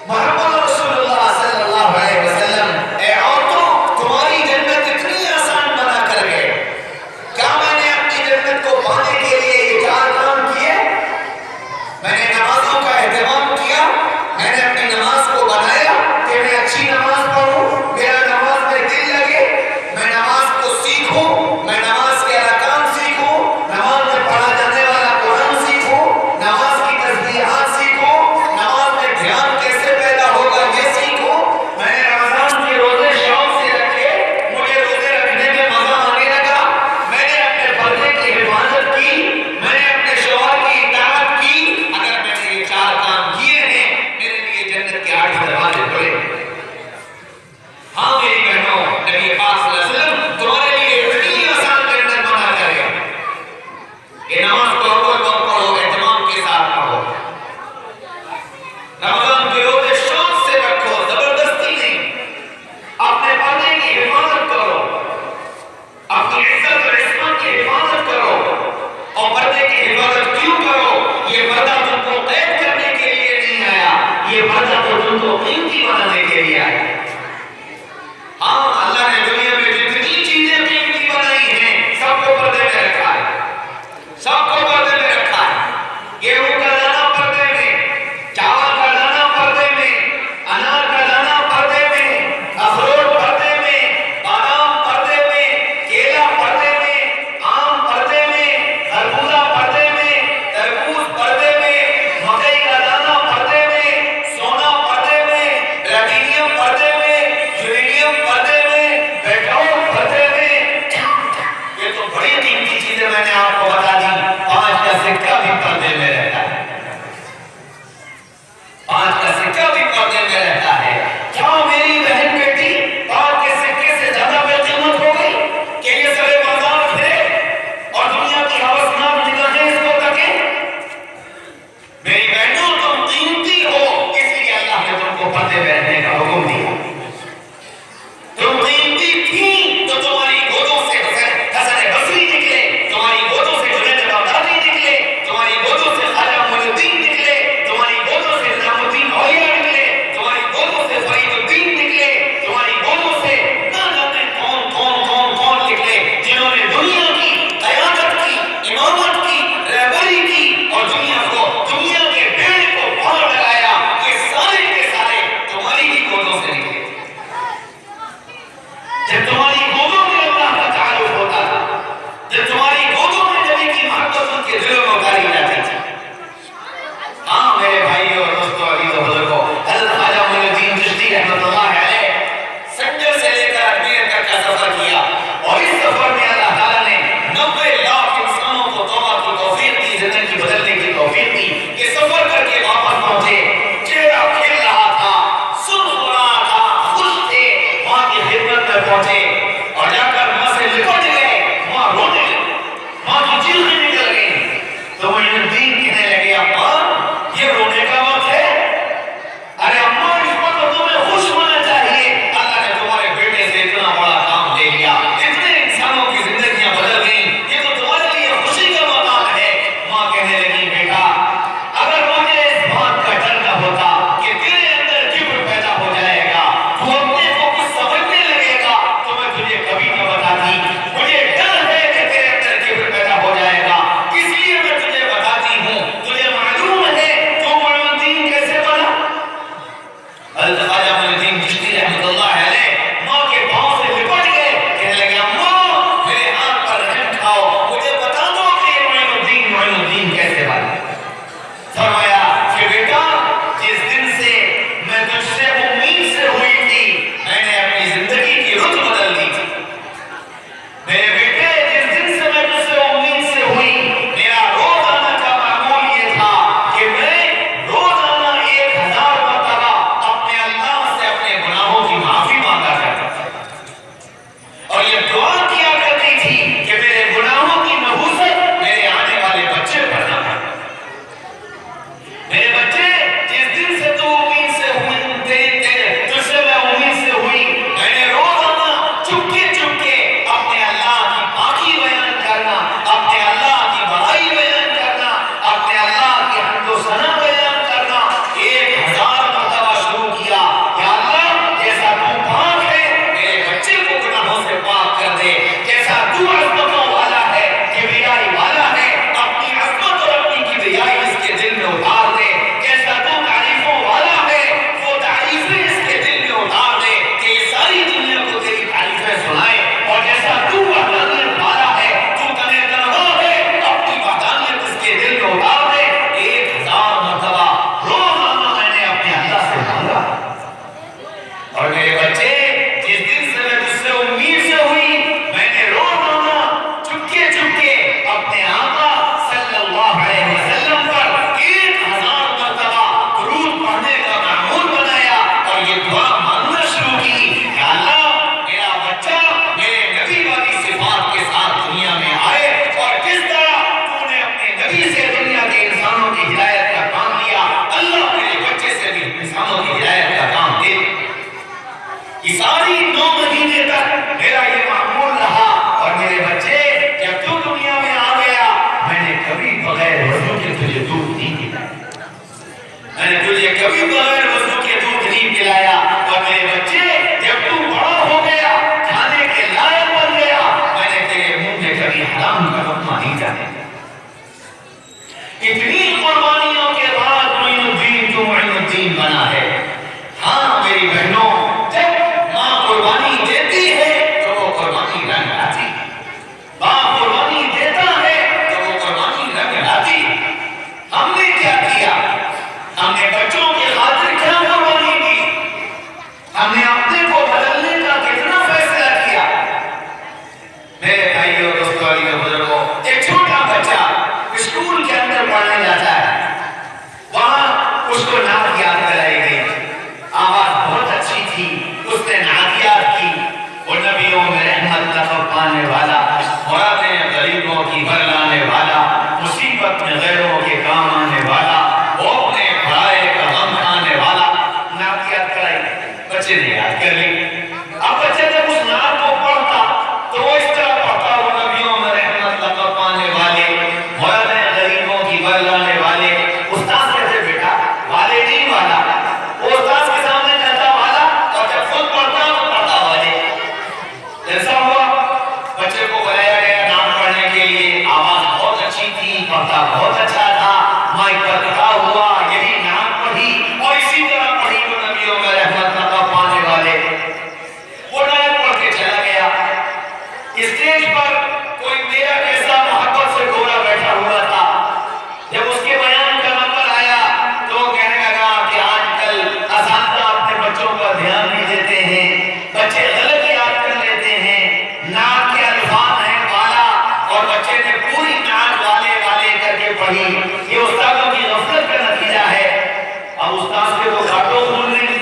محمد رسول اللہ صلی اللہ علیہ وسلم, اے عورتوں, تمہاری جنت اتنی آسان بنا کر گئے. کیا میں نے اپنی جنت کو پانے کے لیے یہ 4 کام کیے؟ میں نے نمازوں کا اہتمام کیا, میں نے اپنی نماز کو بنایا کہ میں اچھی نماز پڑھوں, میرا نماز میں دل لگے, میں نماز کو سیکھوں, میں نماز کے ارکان سیکھوں, نماز میں پڑھا جانے والا قرآن سیکھوں, نماز کی تسبیحات سیکھوں, نماز میں دھیان کیسے پیدا ہوگا یہ سیکھوں. میں نے رمضان کے روزے شوق سے رکھے, مجھے روزے رکھنے میں مزہ آنے لگا. میں نے اپنے پردے کی حفاظت کی, میں نے اپنے شوہر کی اطاعت کی. اگر میں نے یہ 4 کام کیے ہیں, میرے لیے جنت کے 8 دروازے کھلے. ہاں میری بہنوں, نبی پاک صلی اللہ علیہ وسلم تمہارے لیے اتنی آسان جنت بنا کر گئے کہ نماز کو اول وقت پڑھو, اہتمام کے ساتھ پڑھو, رمضان کے روزے شوق سے رکھو, زبردستی نہیں, اپنے پردے کی حفاظت کرو, اپنی عزت اور عصمت کی حفاظت کرو. اور پردے کی حفاظت کیوں کرو؟ یہ پردہ تم کو قید کرنے کے لیے نہیں آیا, یہ پردہ تو تم کو قیمتی بنانے کے لیے آیا. ہاں, اللہ نے دنیا میں جتنی چیزیں قیمتی بنائی ہیں, سب کو پردے میں رکھا ہے, سب کو پردے میں رکھا ہے. گیہوں کا دانہ پردے میں, چاول کا دانہ پردے میں, انار کا دانہ پردے میں, اخروٹ پردے میں, بادام پردے میں, کیلا پردے میں, آم پردے میں, خربوزہ پردے میں, تربوز پردے میں, مکئی کا دانہ پردے میں, سونا پردے میں, پلاٹینیم پردے نظام کا حکمہ نہیں جانے گا. اتنی قربانیوں کے بعد معین الدین تو معین الدین بنا ہے. ہاں میری بہنوں، جب ماں قربانی دیتی ہے تو وہ قربانی رنگ لاتی ہے. باپ قربانی دیتا ہے تو وہ قربانی رنگ لاتی ہے. ہم نے کیا کیا؟ ہم نے بچوں کی خاطر کیا قربانی کی؟ ہم نے اپنے کو بدلنے کا کتنا فیصلہ کیا؟ میرے بھائیوں، دوستوں، عزیزو، بزرگوں، ایک چھوٹا بچہ اسکول کے اندر پڑھنے جاتا ہے. وہاں اس کو نعت یاد کرائی گئی. آواز بہت اچھی تھی. اس نے نعت یاد کی. وہ نبیوں میں رحمت لقب پانے والا، مرادیں غریبوں کی بھر لانے والا، مصیبت میں غیروں کے کام آنے والا، وہ اپنے بھائے کا غم کھانے والا. نعت یاد کرائی، بچے نے یاد کر لی. اب بچے جب اس نعت کو پڑھتا تو وہ اس طرح پڑھتا، وہ نبیوں میں رحمت لقب پانے والے، مرادیں غریبوں کی بھر لانے والے. استاد کہتے بیٹا والدین والا، وہ استاد کے سامنے کہتا والا، اور جب خود پڑھتا تو پڑھتا والے. ایسا ہوا، بچے کو بلایا گیا نام پڑھنے کے لیے. آواز بہت اچھی تھی، پڑھتا بہت اچھا تھا. مائک پر کھڑا ہوا، یہی نام پڑھی اور اسی طرح پڑھی وہ نبیوں میں رحمت لقب پانے والے. وہ نام پڑھ کے چلا گیا. اسٹیج پر کوئی میرا جیسا محبت سے گورا بیٹھا ہوا تھا. جب اس کے بیان کا نمبر آیا تو وہ کہنے لگا کہ آج کل اساتذہ اپنے بچوں پر دھیان نہیں دیتے ہیں، بچے غلط یاد کر لیتے ہیں. نعت کے الفاظ ہیں والا، اور بچے نے پوری نعت والے والے کر کے پڑھی. یہ استادوں کی غفلت کا نتیجہ ہے. اب استاد کے تو گھاٹوں کھل گئی،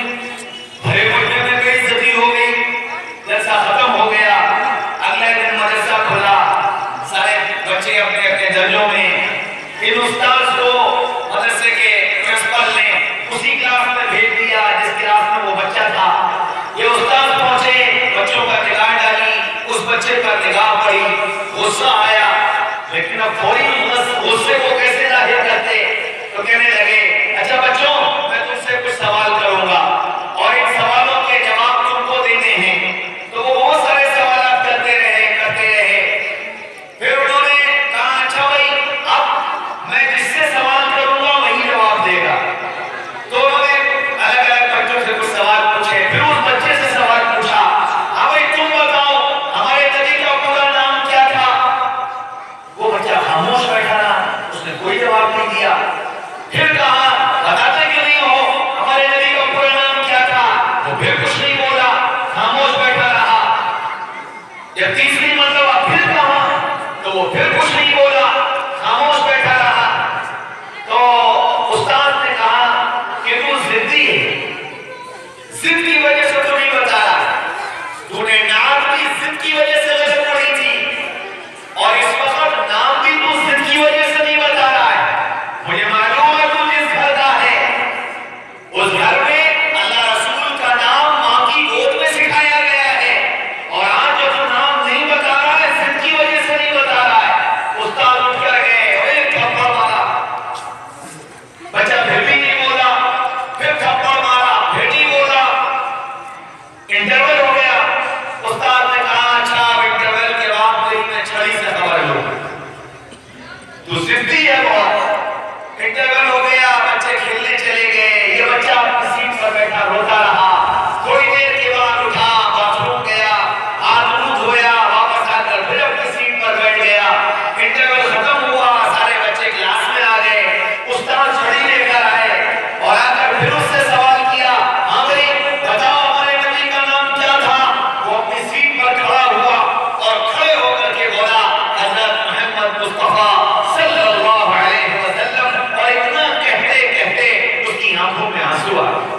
بھرے بڑھنے میں بے عزتی ہو گئی. جلسہ ختم ہو گیا. اگلے دن مدرسہ کھلا. سارے بچے اپنے اپنے درجوں میں. ان استاد کو مدرسے کے پرنسپل نے اسی کلاس میں بھیج دیا جس کلاس میں وہ بچہ تھا. یہ استاد پہنچے، بچوں پر نگاہ ڈالی، اس بچے پر نگاہ پڑی، غصہ آیا. لیکن اب فوری غصے کو کیسے ظاہر کرتے؟ تو کہنے لگے اچھا بچوں، میں تم سے کچھ سوال کروں گا اور ان سوالوں کے جواب تم کو دینے ہیں. تو وہ بہت سارے سوالات کرتے رہے. پھر انہوں نے کہا اچھا بھائی، اب میں جس سے سوال کروں گا وہی جواب دے گا. تو انہوں نے الگ الگ بچوں سے کچھ سوال پوچھے. پھر اس بچے سے سوال پوچھا، ہاں بھائی تم بتاؤ ہمارے نبی کا پورا نام کیا تھا؟ وہ بچہ خاموش بیٹھا رہا، اس نے کوئی جواب نہیں دیا. پھر کہا بتاتے کیوں نہیں ہو ہمارے نبی کا پورا نام کیا تھا؟ وہ پھر کچھ نہیں بولا، خاموش بیٹھا رہا. جب تیسری مرتبہ پھر کہا تو وہ پھر کچھ نہیں بولا، خاموش بیٹھا رہا. تو استاد نے کہا کہ تو ضدی ہے، ضد کی وجہ سے تو نہیں بتا رہا. تو نے نعت بھی ضد کی وجہ سے غلط پڑھی تھی، اور اس وقت نام بھی تو ضد کی وجہ سے نہیں بتا رہا ہے. مجھے معلوم ہے تو جس گھر کا ہے، اس گھر میں اللہ رسول کا نام ماں کی گود میں سکھایا گیا ہے، اور آج جو نام نہیں بتا رہا ہے ضد کی وجہ سے نہیں بتا رہا ہے. استاد اٹھ کر گئے اور ایک تھپڑ مارا. بچہ پھر بھی نہیں بولا، پھر تھپڑ مارا، پھر نہیں بولا. انٹرول ہو گیا. استاد نے کہا اچھا اب انٹرول کے بعد تیری میں چھڑی سے خبر لوں، تو ضدی ہے بہت. انٹرول ہو گیا، بچے کھیلنے چلے گئے. یہ بچہ اپنی سیٹ پر بیٹھا روتا رہا. تھوڑی دیر کے بعد اٹھا، باتھ روم گیا، ہاتھ منہ دھویا، واپس آ کر پھر اپنی سیٹ پر بیٹھ گیا. انٹرول ختم ہوا، سارے بچے کلاس میں آ گئے. استاد چھڑی لے کر آئے اور آ کر پھر اس سے سوال کیا، ہاں بھائی بتاؤ ہمارے نبی کا نام کیا تھا؟ وہ اپنی سیٹ پر کھڑا ہوا اور کھڑے ہو کر کے بولا حضرت محمد مصطفیٰ صلی اللہ علیہ وسلم. اور اتنا کہتے کہتے اس کی آنکھوں میں آنسو آ گئے.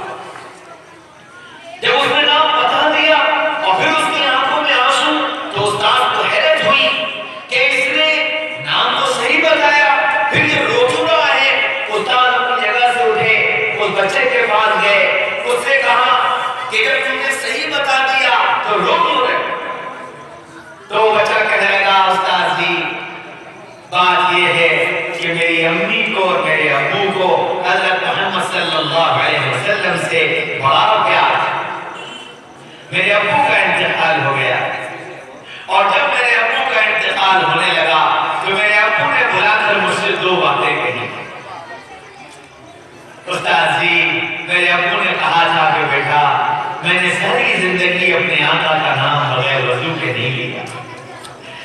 جب اس نے نام بتا دیا اور پھر اس کی آنکھوں میں آنسو، تو استاد کو حیرت ہوئی کہ اس نے نام تو صحیح بتایا، پھر یہ رو کیوں رہا ہے. استاد اپنی جگہ سے اٹھے، اس بچے کے پاس گئے، اس سے کہا کہ جب تم نے صحیح بتا دیا تو رو کیوں رہے؟ تو وہ بچہ کہنے لگا استاد جی بات یہ ہے کہ میری امی کو اور میرے ابو کو حضرت محمد صلی اللہ علیہ وسلم سے بڑا پیار تھا. میرے ابو کا انتقال ہو گیا، اور جب میرے ابو کا انتقال ہونے لگا اپنے آقا کا نام بغیر وضو کے نہیں لیا۔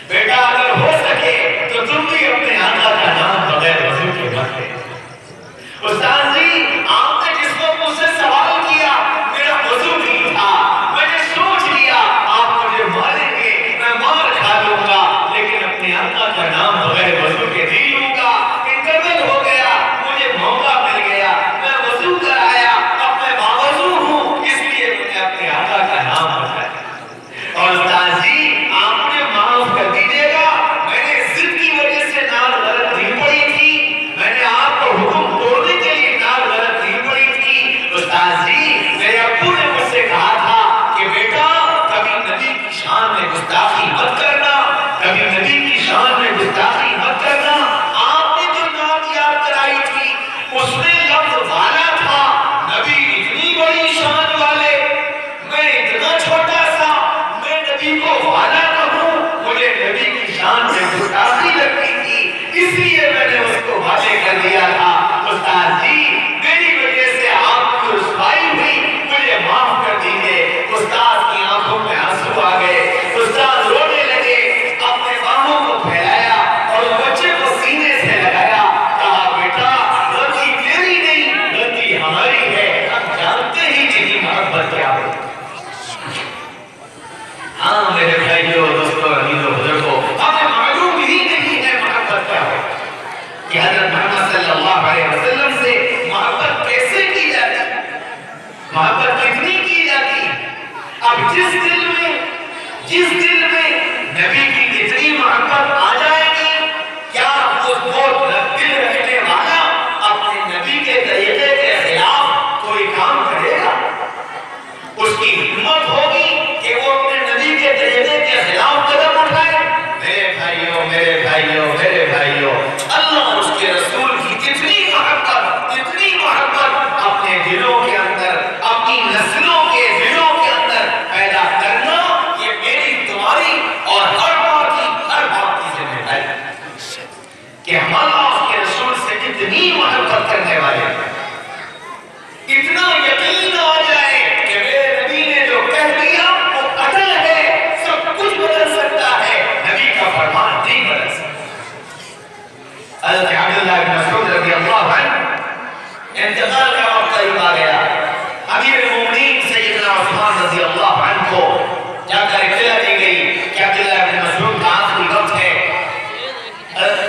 بیٹا اگر ہو سکے تو تم بھی اپنے آقا کا نام بغیر وضو کے مت لے۔ استاد جی آپ نے جس کو مجھ سے سوال کیا میرا وضو نہیں تھا، میں نے سوچ لیا آپ مجھے ماریں گے، میں مار کھا لوں گا، لیکن اپنے آقا کا نام بغیر وضو کے نہیں لوں گا۔ انٹرول ہو گیا، مجھے موقع مل گیا، میں وضو کرایا، اب میں باوضو ہوں، اس لیے میں نے اپنے آقا کا نام بتایا۔ اور استاد جی آپ مجھے معاف کر دیجیے گا، میں نے ضد کی وجہ سے نال غلط نہیں پڑھی تھی، میں نے آپ کو حکم توڑنے کے لیے نال غلط نہیں پڑھی تھی۔ استاد جی میرے ابو نے مجھ سے کہا تھا کہ بیٹا کبھی نبی کی شان میں گستاخی مت کرنا، کبھی نبی کی شان میں گستاخی مت کرنا۔ آپ نے جو نعت یاد کرائی تھی اس میں لفظ والا تھا، نبی اتنی بڑی شان والے، میں اتنا چھوٹا سا، میں نبی کو والا کہوں، مجھے نبی کی شان میں گستاخی لگتی تھی، اس لیے میں نے اس کو والے کر دیا تھا۔ استاد جی میری وجہ سے آپ کی رسوائی ہوئی، مجھے معاف کر دیجیے۔ استاد کی آنکھوں میں آنسو آ گئے، استاد رونے لگے، اپنے باہوں کو پھیلایا اور بچے کو سینے سے لگایا، کہا بیٹا غلطی میری نہیں، غلطی ہماری ہے، ہم جانتے ہی نہیں محبت کیا ہے۔ ہاں میرے بھائیو دوستو عزیزو بزرگو، ہمیں معلوم ہی نہیں ہے محبت کیا ہے کہ حضرت محمد صلی اللہ علیہ وسلم سے محبت کیسے کی جاتی، محبت کتنی کی جاتی۔ اب جس دل میں نبی کی اتنی محبت آ جائے گی، کیا وہ دل رکھنے والا اپنے نبی کے طریقے کے خلاف کوئی کام کرے گا؟ اس کی ہمت ہوگی کہ وہ اپنے نبی کے طریقے کے خلاف قدم اٹھائے؟ میرے بھائیوں میرے بھائیوں میرے بھائیوں، اللہ اس کے رسول کی اتنی محبت اپنے دلوں کے اندر، اپنی نسلوں کے دلوں کے اندر پیدا کرنا، یہ میری تمہاری اور ہر بات کی ذمہ داری کہ ہم اللہ اس کے رسول سے اتنی محبت کرنے والے ہیں، اتنا یقین آ جائے کہ میرے نبی نے جو کہہ دیا وہ اٹل ہے، سب کچھ بدل سکتا ہے، نبی کا فرمان نہیں بدل سکتا۔ حضرت عبداللہ بن مسعود رضی اللہ عنہ انتقال کا وقت قریب آ گیا، امیر المومنین سیدنا عثمان رضی اللہ عنہ کو جا کر اطلاع دی گئی کہ عبداللہ بن مسعود کا آخری وقت ہے،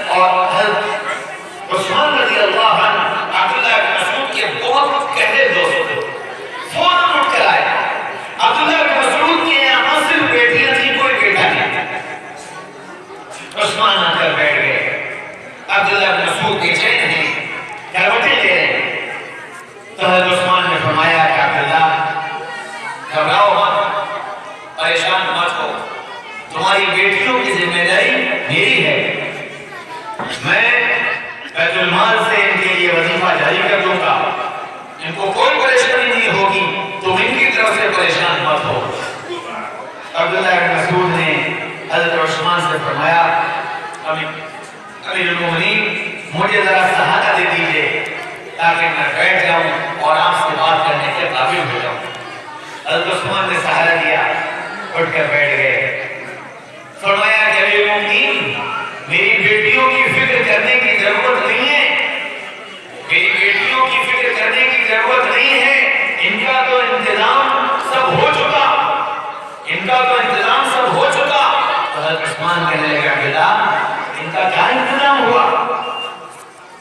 اور حضرت عثمان رضی اللہ عنہ عبداللہ بن مسعود کے بہت گہرے دوست تھے، فوراً اٹھ کر آئے۔ عبداللہ بن مسعود کے یہاں صرف بیٹیاں تھیں، کوئی بیٹا نہیں۔ عثمان آ کر بیٹھ گئے، عبداللہ بن مسعود بے چین ہیں، کروٹیں لے رہے ہیں، تو حضرت عثمان نے فرمایا کہ عبداللہ گھبراؤ مت، پریشان مت ہو، تمہاری بیٹیوں کی ذمہ داری میری ہے، میں بیت المال سے ان کے لیے وظیفہ جاری کر دوں گا، ان کو کوئی پریشانی نہیں ہوگی، تم ان کی طرف سے پریشان مت ہو۔ عبداللہ بن مسعود نے حضرت عثمان سے فرمایا امیر المومنین مجھے ذرا سہارا دے دیجیے تاکہ میں بیٹھ جاؤں اور آپ سے بات کرنے کے قابل ہو جاؤں۔ حضرت عثمان نے سہارا دیا، اٹھ کر بیٹھ گئے، فرمایا کہ امیر المومنین میری بیٹیوں کی فکر کرنے کی ضرورت نہیں ہے، میری بیٹیوں کی فکر کرنے کی ضرورت نہیں ہے، ان کا تو انتظام سب ہو چکا، ان کا تو انتظام سب ہو چکا۔ تو حضرت عثمان کہنے لگا عبداللہ ان کا کیا انتظام ہوا،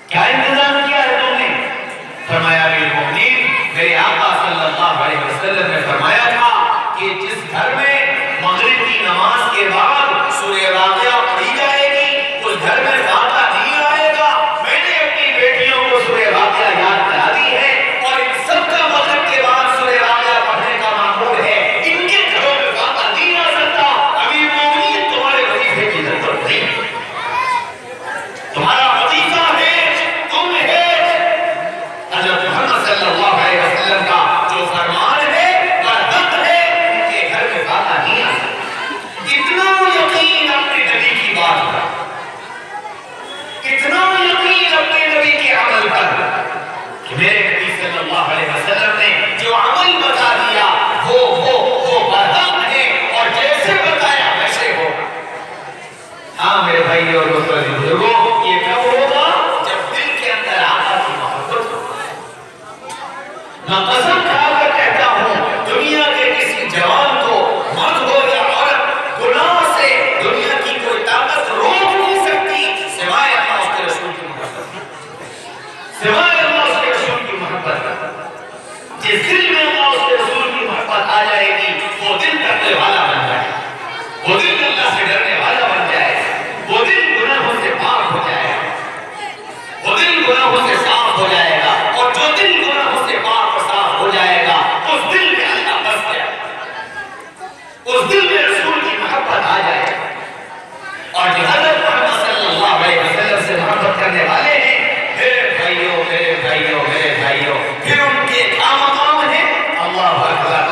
کیا انتظام کیا ہے تم نے؟ فرمایا امیر المومنین میرے آقا صلی اللہ علیہ وسلم نے فرمایا تھا کہ جس گھر میں مغرب کی نماز کے بعد سورہ واقعہ پڑھی جائے گی اس گھر میں فاقہ نہیں آئے گا۔ میں نے اپنی بیٹیوں کو سورہ واقعہ یاد کرا دی ہے اور ان سب کا مغرب کے بعد سورہ واقعہ پڑھنے کا معمول ہے، ان کے گھروں میں فاقہ نہیں آ سکتا۔ امیر المومنین تمہارے وظیفے کی ضرورت نہیں، تمہارا وظیفہ ہے، تم ہے حضرت محمد صلی اللہ علیہ وسلم کا جو فرمان ہے برحق ہے، ان کے گھر میں فاقہ نہیں آ سکتا۔ اتنا یقین اپنے نبی کی بات پر، بھائی اور بزرگوں، یہ کب ہوگا؟ جب دل کے اندر آقا کی محبت ہو۔ میں قسم کھا کر کہتا ہوں، دنیا کے کسی جوان کو، مرد ہو یا عورت، گناہ سے دنیا کی کوئی طاقت روک نہیں سکتی سوائے اللہ اس کے رسول کی محبت، سوائے اللہ اس کے رسول کی محبت۔ جس دل میں اللہ اس کے رسول کی محبت آ جائے گی، وہ دل تقوی والا بن جائے، وہ دل اللہ سے ڈرنے والا بن جائے، وہ دل گناہوں سے پاک ہو جائے، وہ دل گناہوں سے صاف ہو جائے گا، اور جو دل گناہوں سے پاک اور صاف ہو جائے گا، اس دل میں اللہ بس جائے، اس دل میں رسول کی محبت آ جائے گا۔ اور جو حضرت محمد صلی اللہ علیہ وسلم سے محبت کرنے والے ہیں، میرے بھائیوں میرے بھائیوں میرے بھائیوں، پھر ان کے کیا مقام ہے؟ اللہ اکبر۔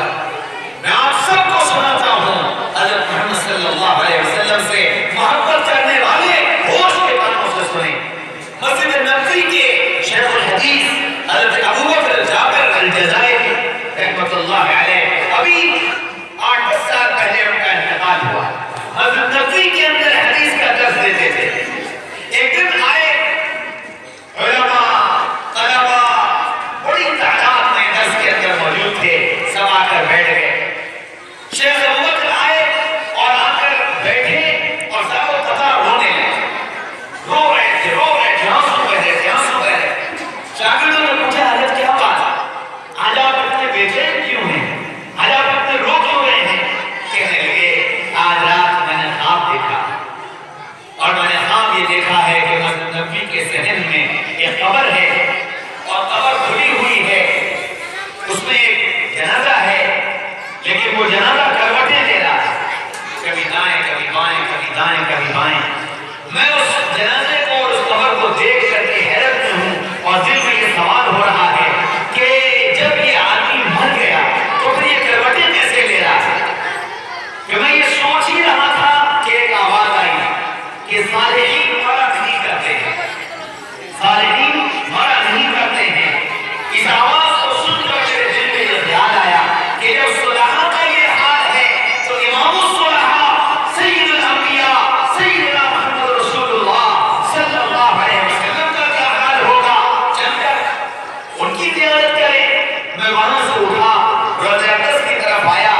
میں آپ سب کو سناتا ہوں، حضرت محمد صلی اللہ علیہ وسلم سے محبت کرنے والے ہوش کے کانوں سے سنیں۔ مسجد نبوی کے شیخ الحدیث حضرت ابو بکر جابر الجزائری رحمۃ اللہ علیہ، ابھی 8-10 سال پہلے ان کا انتقال ہوا۔ مسجد نبوی کے اندر حدیث کا درس دیتے تھے۔ ایک دن آئے علماء، طلباء، بڑی تعداد میں درس کے اندر موجود تھے، سب آ کر بیٹھ گئے۔ شیخ ابو بکر آئے اور آ کر بیٹھے اور سب قطار رونے لگے، رو رہے تھے آنسو بہ رہے تھے۔ شاگردوں نے پوچھا، حضرت کیا بات؟ آج آپ اتنے بے چین کیوں ہیں؟ آج آپ اتنے رو کیوں رہے ہیں؟ کہنے لگے، آج رات میں نے خواب دیکھا، اور میں نے خواب یہ دیکھا ہے کہ مسجد نبوی کے صحن میں ایک قبر ہے، اور قبر کھلی ہوئی ہے، اس میں ایک جنازہ ہے، لیکن وہ جنازہ کروٹیں لے رہا ہے، کبھی دائیں کبھی بائیں، کبھی دائیں کبھی بائیں۔ میں اس جنازے کو اور اس قبر کو دیکھ کر کے حیرت میں ہوں، اور دل میں یہ سوال ہو رہا ہے کہ جب یہ آدمی مر گیا تو پھر یہ کروٹیں کیسے لے رہا ہے؟ کہ میں یہ سوچ ہی رہا تھا کہ ایک آواز آئی کہ صالحین مرا نہیں کرتے ہیں، صالحین مرا نہیں کرتے ہیں۔ اس آواز کو سن کر میرے دل میں یہ خیال آیا کہ جب صلحاء کا یہ حال ہے تو امام الصلحاء سید الانبیاء سیدنا محمد رسول اللہ صلی اللہ علیہ وسلم کا کیا حال ہوگا؟ چل کر ان کی زیارت کریں۔ میں وہاں سے اٹھا، روضہ اقدس کی طرف آیا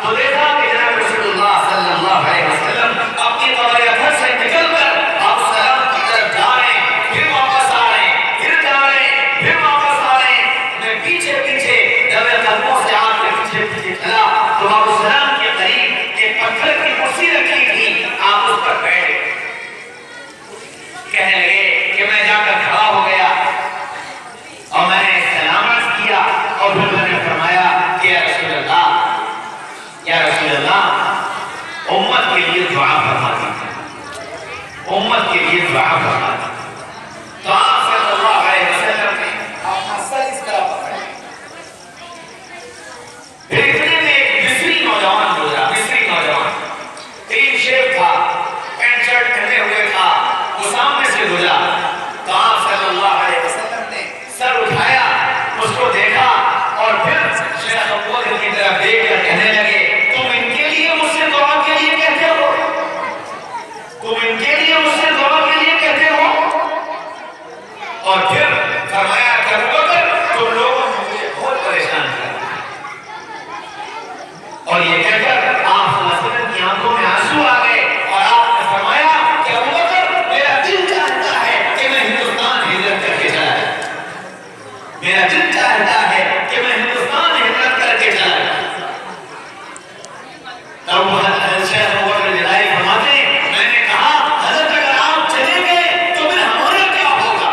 تو دیکھا کہ جناب رسول اللہ صلی اللہ علیہ وسلم اپنی قبر اطہر سے نکل کر آپ سلام کی طرف جا رہے ہیں، پھر واپس آ رہے ہیں، پھر جا رہے ہیں، پھر واپس آ رہے ہیں۔ میں پیچھے پیچھے دبے قدموں سے آپ کے پیچھے پیچھے چلا تو آپ السلام کے قریب ایک پتھر کی کرسی رکھی تھی، آپ اس پر بیٹھ گئے۔ کہنے لگے کہ میں جا کر کھڑا ہو گیا اور میں نے سلام عرض کیا، اور پھر میں نے فرمایا کہ یا رسول اللہ، یا رسول اللہ، امت کے لیے دعا فرما دیجیے، امت کے لیے دعا فرما دیجیے۔ تو آپ صلی اللہ علیہ وسلم نے اپنا سر اس طرح پکڑا۔ پھر اتنے میں ایک مصری نوجوان گزرا، مصری نوجوان، تین شیب تھا، پینٹ شرٹ پہنے ہوئے تھا، وہ سامنے سے گزرا تو آپ صلی اللہ علیہ وسلم نے سر اٹھایا، اس کو دیکھا، اور پھر شیخ ابو بکر کی طرف دیکھ کر کہنے لگے، تم ان کے لیے مجھ سے دعا کے لیے کہتے ہو؟ تم ان کے لیے مجھ سے دعا کے لیے کہتے ہو؟ اور پھر فرمایا کہ ابو بکر، تم لوگوں نے مجھے بہت پریشان کیا۔ اور یہ کہہ کر آپ صلی اللہ علیہ وسلم کی آنکھوں میں آنسو آ گئے، اور آپ نے فرمایا کہ ابو بکر، میرا دل چاہتا ہے کہ میں ہندوستان ہجرت کر کے چلا جاؤں، میرا دل چاہتا ہے کہ میں ہندوستان ہجرت کر کے چلا جاؤں۔ تب شیخ ابو بکر جلائی فرماتے ہیں، میں نے کہا حضرت اگر آپ چلے گئے تو پھر ہمارا کیا ہوگا؟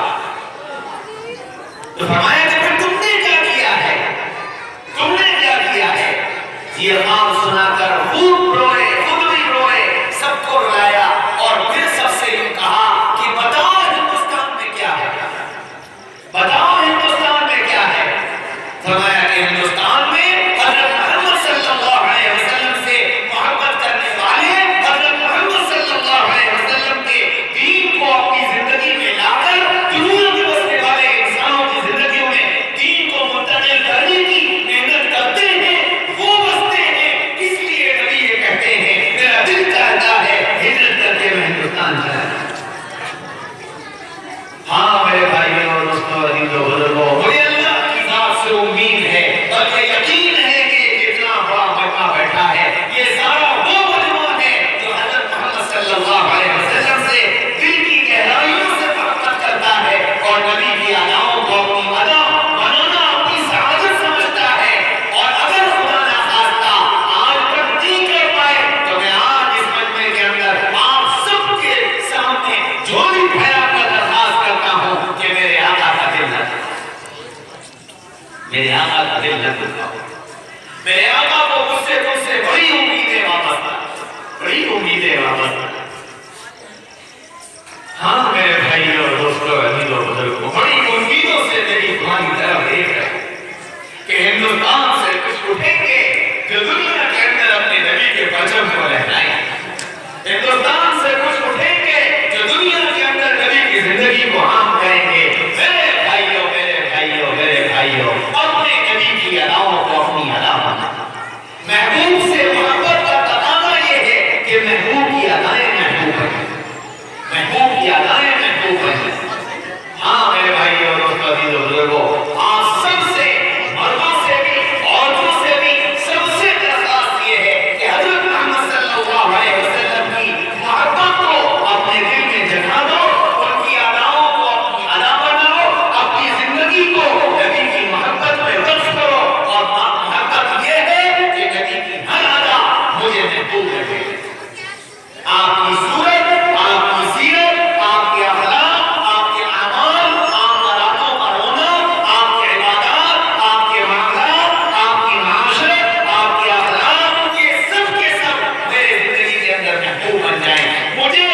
میرے آقا کا دل نہ دکھاؤ، میرے آقا کو مجھ سے تم سے بڑی امیدیں واپس، بڑی امیدیں واپس۔ ہاں میرے بھائی اور دوستوں، عزیزوں بزرگوں، بڑی امیدوں سے میری تمہاری طرف دیکھ رہے ہیں کہ ہندوستان سے کچھ اٹھیں گے جو دنیا کے اندر اپنے نبی کے پرچم کو لہرائیں گے، ہندوستان سے کچھ اٹھیں گے جو دنیا کے اندر نبی کی زندگی کو عام کریں گے۔ میرے بھائیوں، میرے بھائیوں، میرے بھائیوں، اپنے نبی کی اداؤں کو اپنی ادا بنانا، محبوب سے محبت کا تقاضا یہ ہے کہ محبوب کی ادائیں محبوب ہیں، محبوب کی ادائیں محبوب ہیں۔ ہاں میرے بھائی اور دوستوں، عزیزوں بزرگوں، آج سب سے مردوں سے بھی عورتوں سے بھی سب سے درخواست یہ ہے کہ حضرت محمد صلی اللہ علیہ وسلم کی محبت کو اپنے دل میں جگا دو، ان کی اداؤں کو اپنی ادا بناؤ، اپنی زندگی کو نبی کی محبت میں وقف کرو، اور محبت یہ ہے کہ نبی کی ہر ادا مجھے محبوب ہے۔ آپ کی صورت، آپ کی سیرت، آپ کے اخلاق، آپ کے اعمال، آپ کا راتوں کا رونا، آپ کے عبادات، آپ کے معاملات، آپ کی معاشرت، آپ کے اخلاق، یہ سب کے سب میرے زندگی کے اندر محبوب بن جائیں۔ مجھے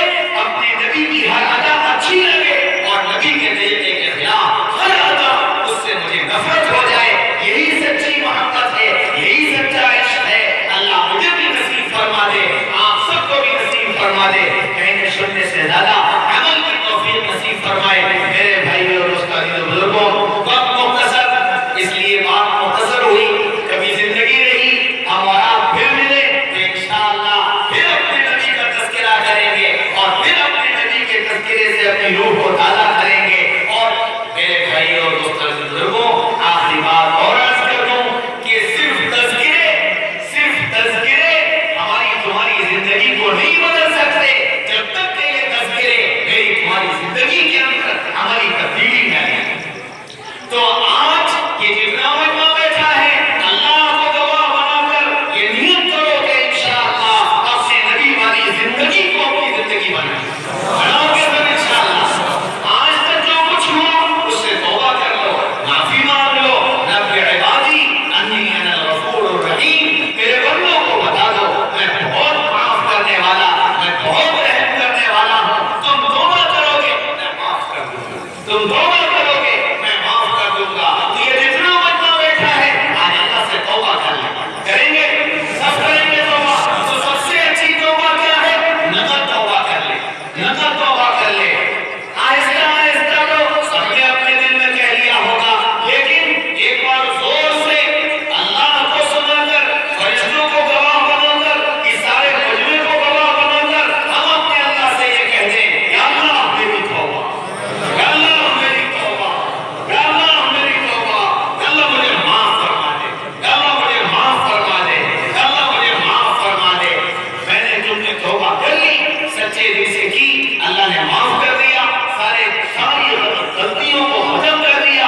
اپنے نبی کی ہر ادا اچھی لگے اور نبی کے طریقے کے خلاف ہر ادا اس سے مجھے نفرت ہو جائے۔ یہی سچی محبت ہے، یہی سچا عشق ہے۔ اللہ مجھے بھی نصیب فرما دے، آپ سب کو بھی نصیب فرما دے، کہنے سننے سے زیادہ عمل کی توفیق نصیب فرمائے۔ میرے بھائی اور دوستوں، عزیزوں بزرگوں، وقت مختصر، اس لیے بات مختصر ہوئی، کبھی زندگی رہی ہم اور آپ پھر ملے تو انشاءاللہ پھر اپنے نبی کا تذکرہ کریں گے اور پھر اپنے نبی کے تذکرے سے اپنی روح کو تازہ کریں گے۔ اور میرے بھائی اور دوستوں، عزیزوں بزرگوں، آخری بات اور عرض کر دوں کہ صرف تذکرے ہماری تمہاری زندگی کو نہیں بدل سکتے جب تک کہ یہ تذکرے میری تمہاری زندگی کے اندر ہماری تبدیلی میں آئے۔ تو آج یہ جتنا مجمع بیٹھا ہے، اللہ کو گواہ بنا کر یہ نیت کرو کہ انشاءاللہ اپنے نبی والی زندگی کو اپنی زندگی بنائیں، بناؤ گے تو انشاءاللہ آج تک جو کچھ ہوا اس سے توبہ کر لو، معافی مانگ لو، رب عبادی انی انا الغفور الرحیم، میرے بندوں کو بتا دو میں بہت معاف کرنے والا، میں بہت رحم کرنے والا ہوں۔ تم توبہ کرو گے میں معاف کر دوں گا، تم توبہ کرو گے میں معاف کر دوں گا۔ تو یہ جتنا مجمع بیٹھا ہے آج اللہ سے توبہ کر لیں، کریں گے، سب کریں گے توبہ۔ تو سب سے اچھی توبہ کیا ہے؟ نقد توبہ کر لے، نقد توبہ کر لے۔ آہستہ آہستہ تو سب نے اپنے دل میں کہہ لیا ہوگا، لیکن ایک بار زور سے اللہ کو سنا کر، فرشتوں کو گواہ بنا کر، اس سارے مجمع کو گواہ بنا کر ہم اپنے اللہ سے یہ کہہ دیں، یا اللہ میری توبہ، یا اللہ میری توبہ، یا اللہ میری توبہ، یا اللہ مجھے معاف فرما دے، یا اللہ مجھے معاف فرما دے، یا اللہ مجھے معاف فرما دے۔ میں نے تم نے توبہ کر لی، سچے دل سے کی، اللہ نے معاف کر دیا، ساری غلطیوں کو ختم کر دیا،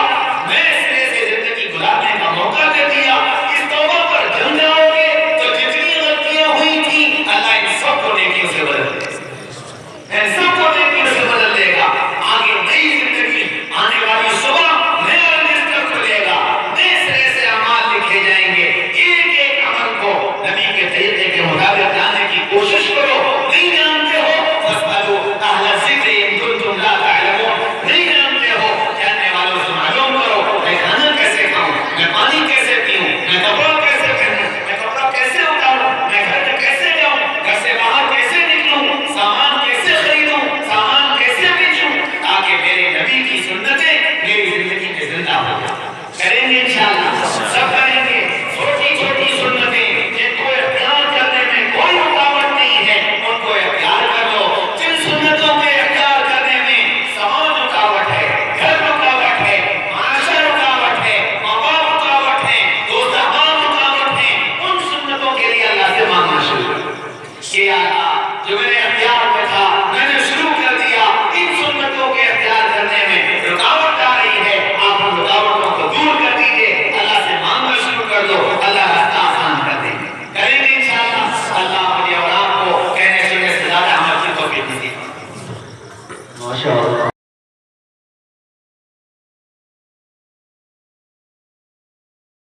نئے سرے سے زندگی گزارنے کا موقع دے دیا۔ اس توبہ پر جم جاؤ گے تو جتنی غلطیاں ہوئی تھی اللہ ان سب کو نیکیوں سے بدل دے، ان سب کو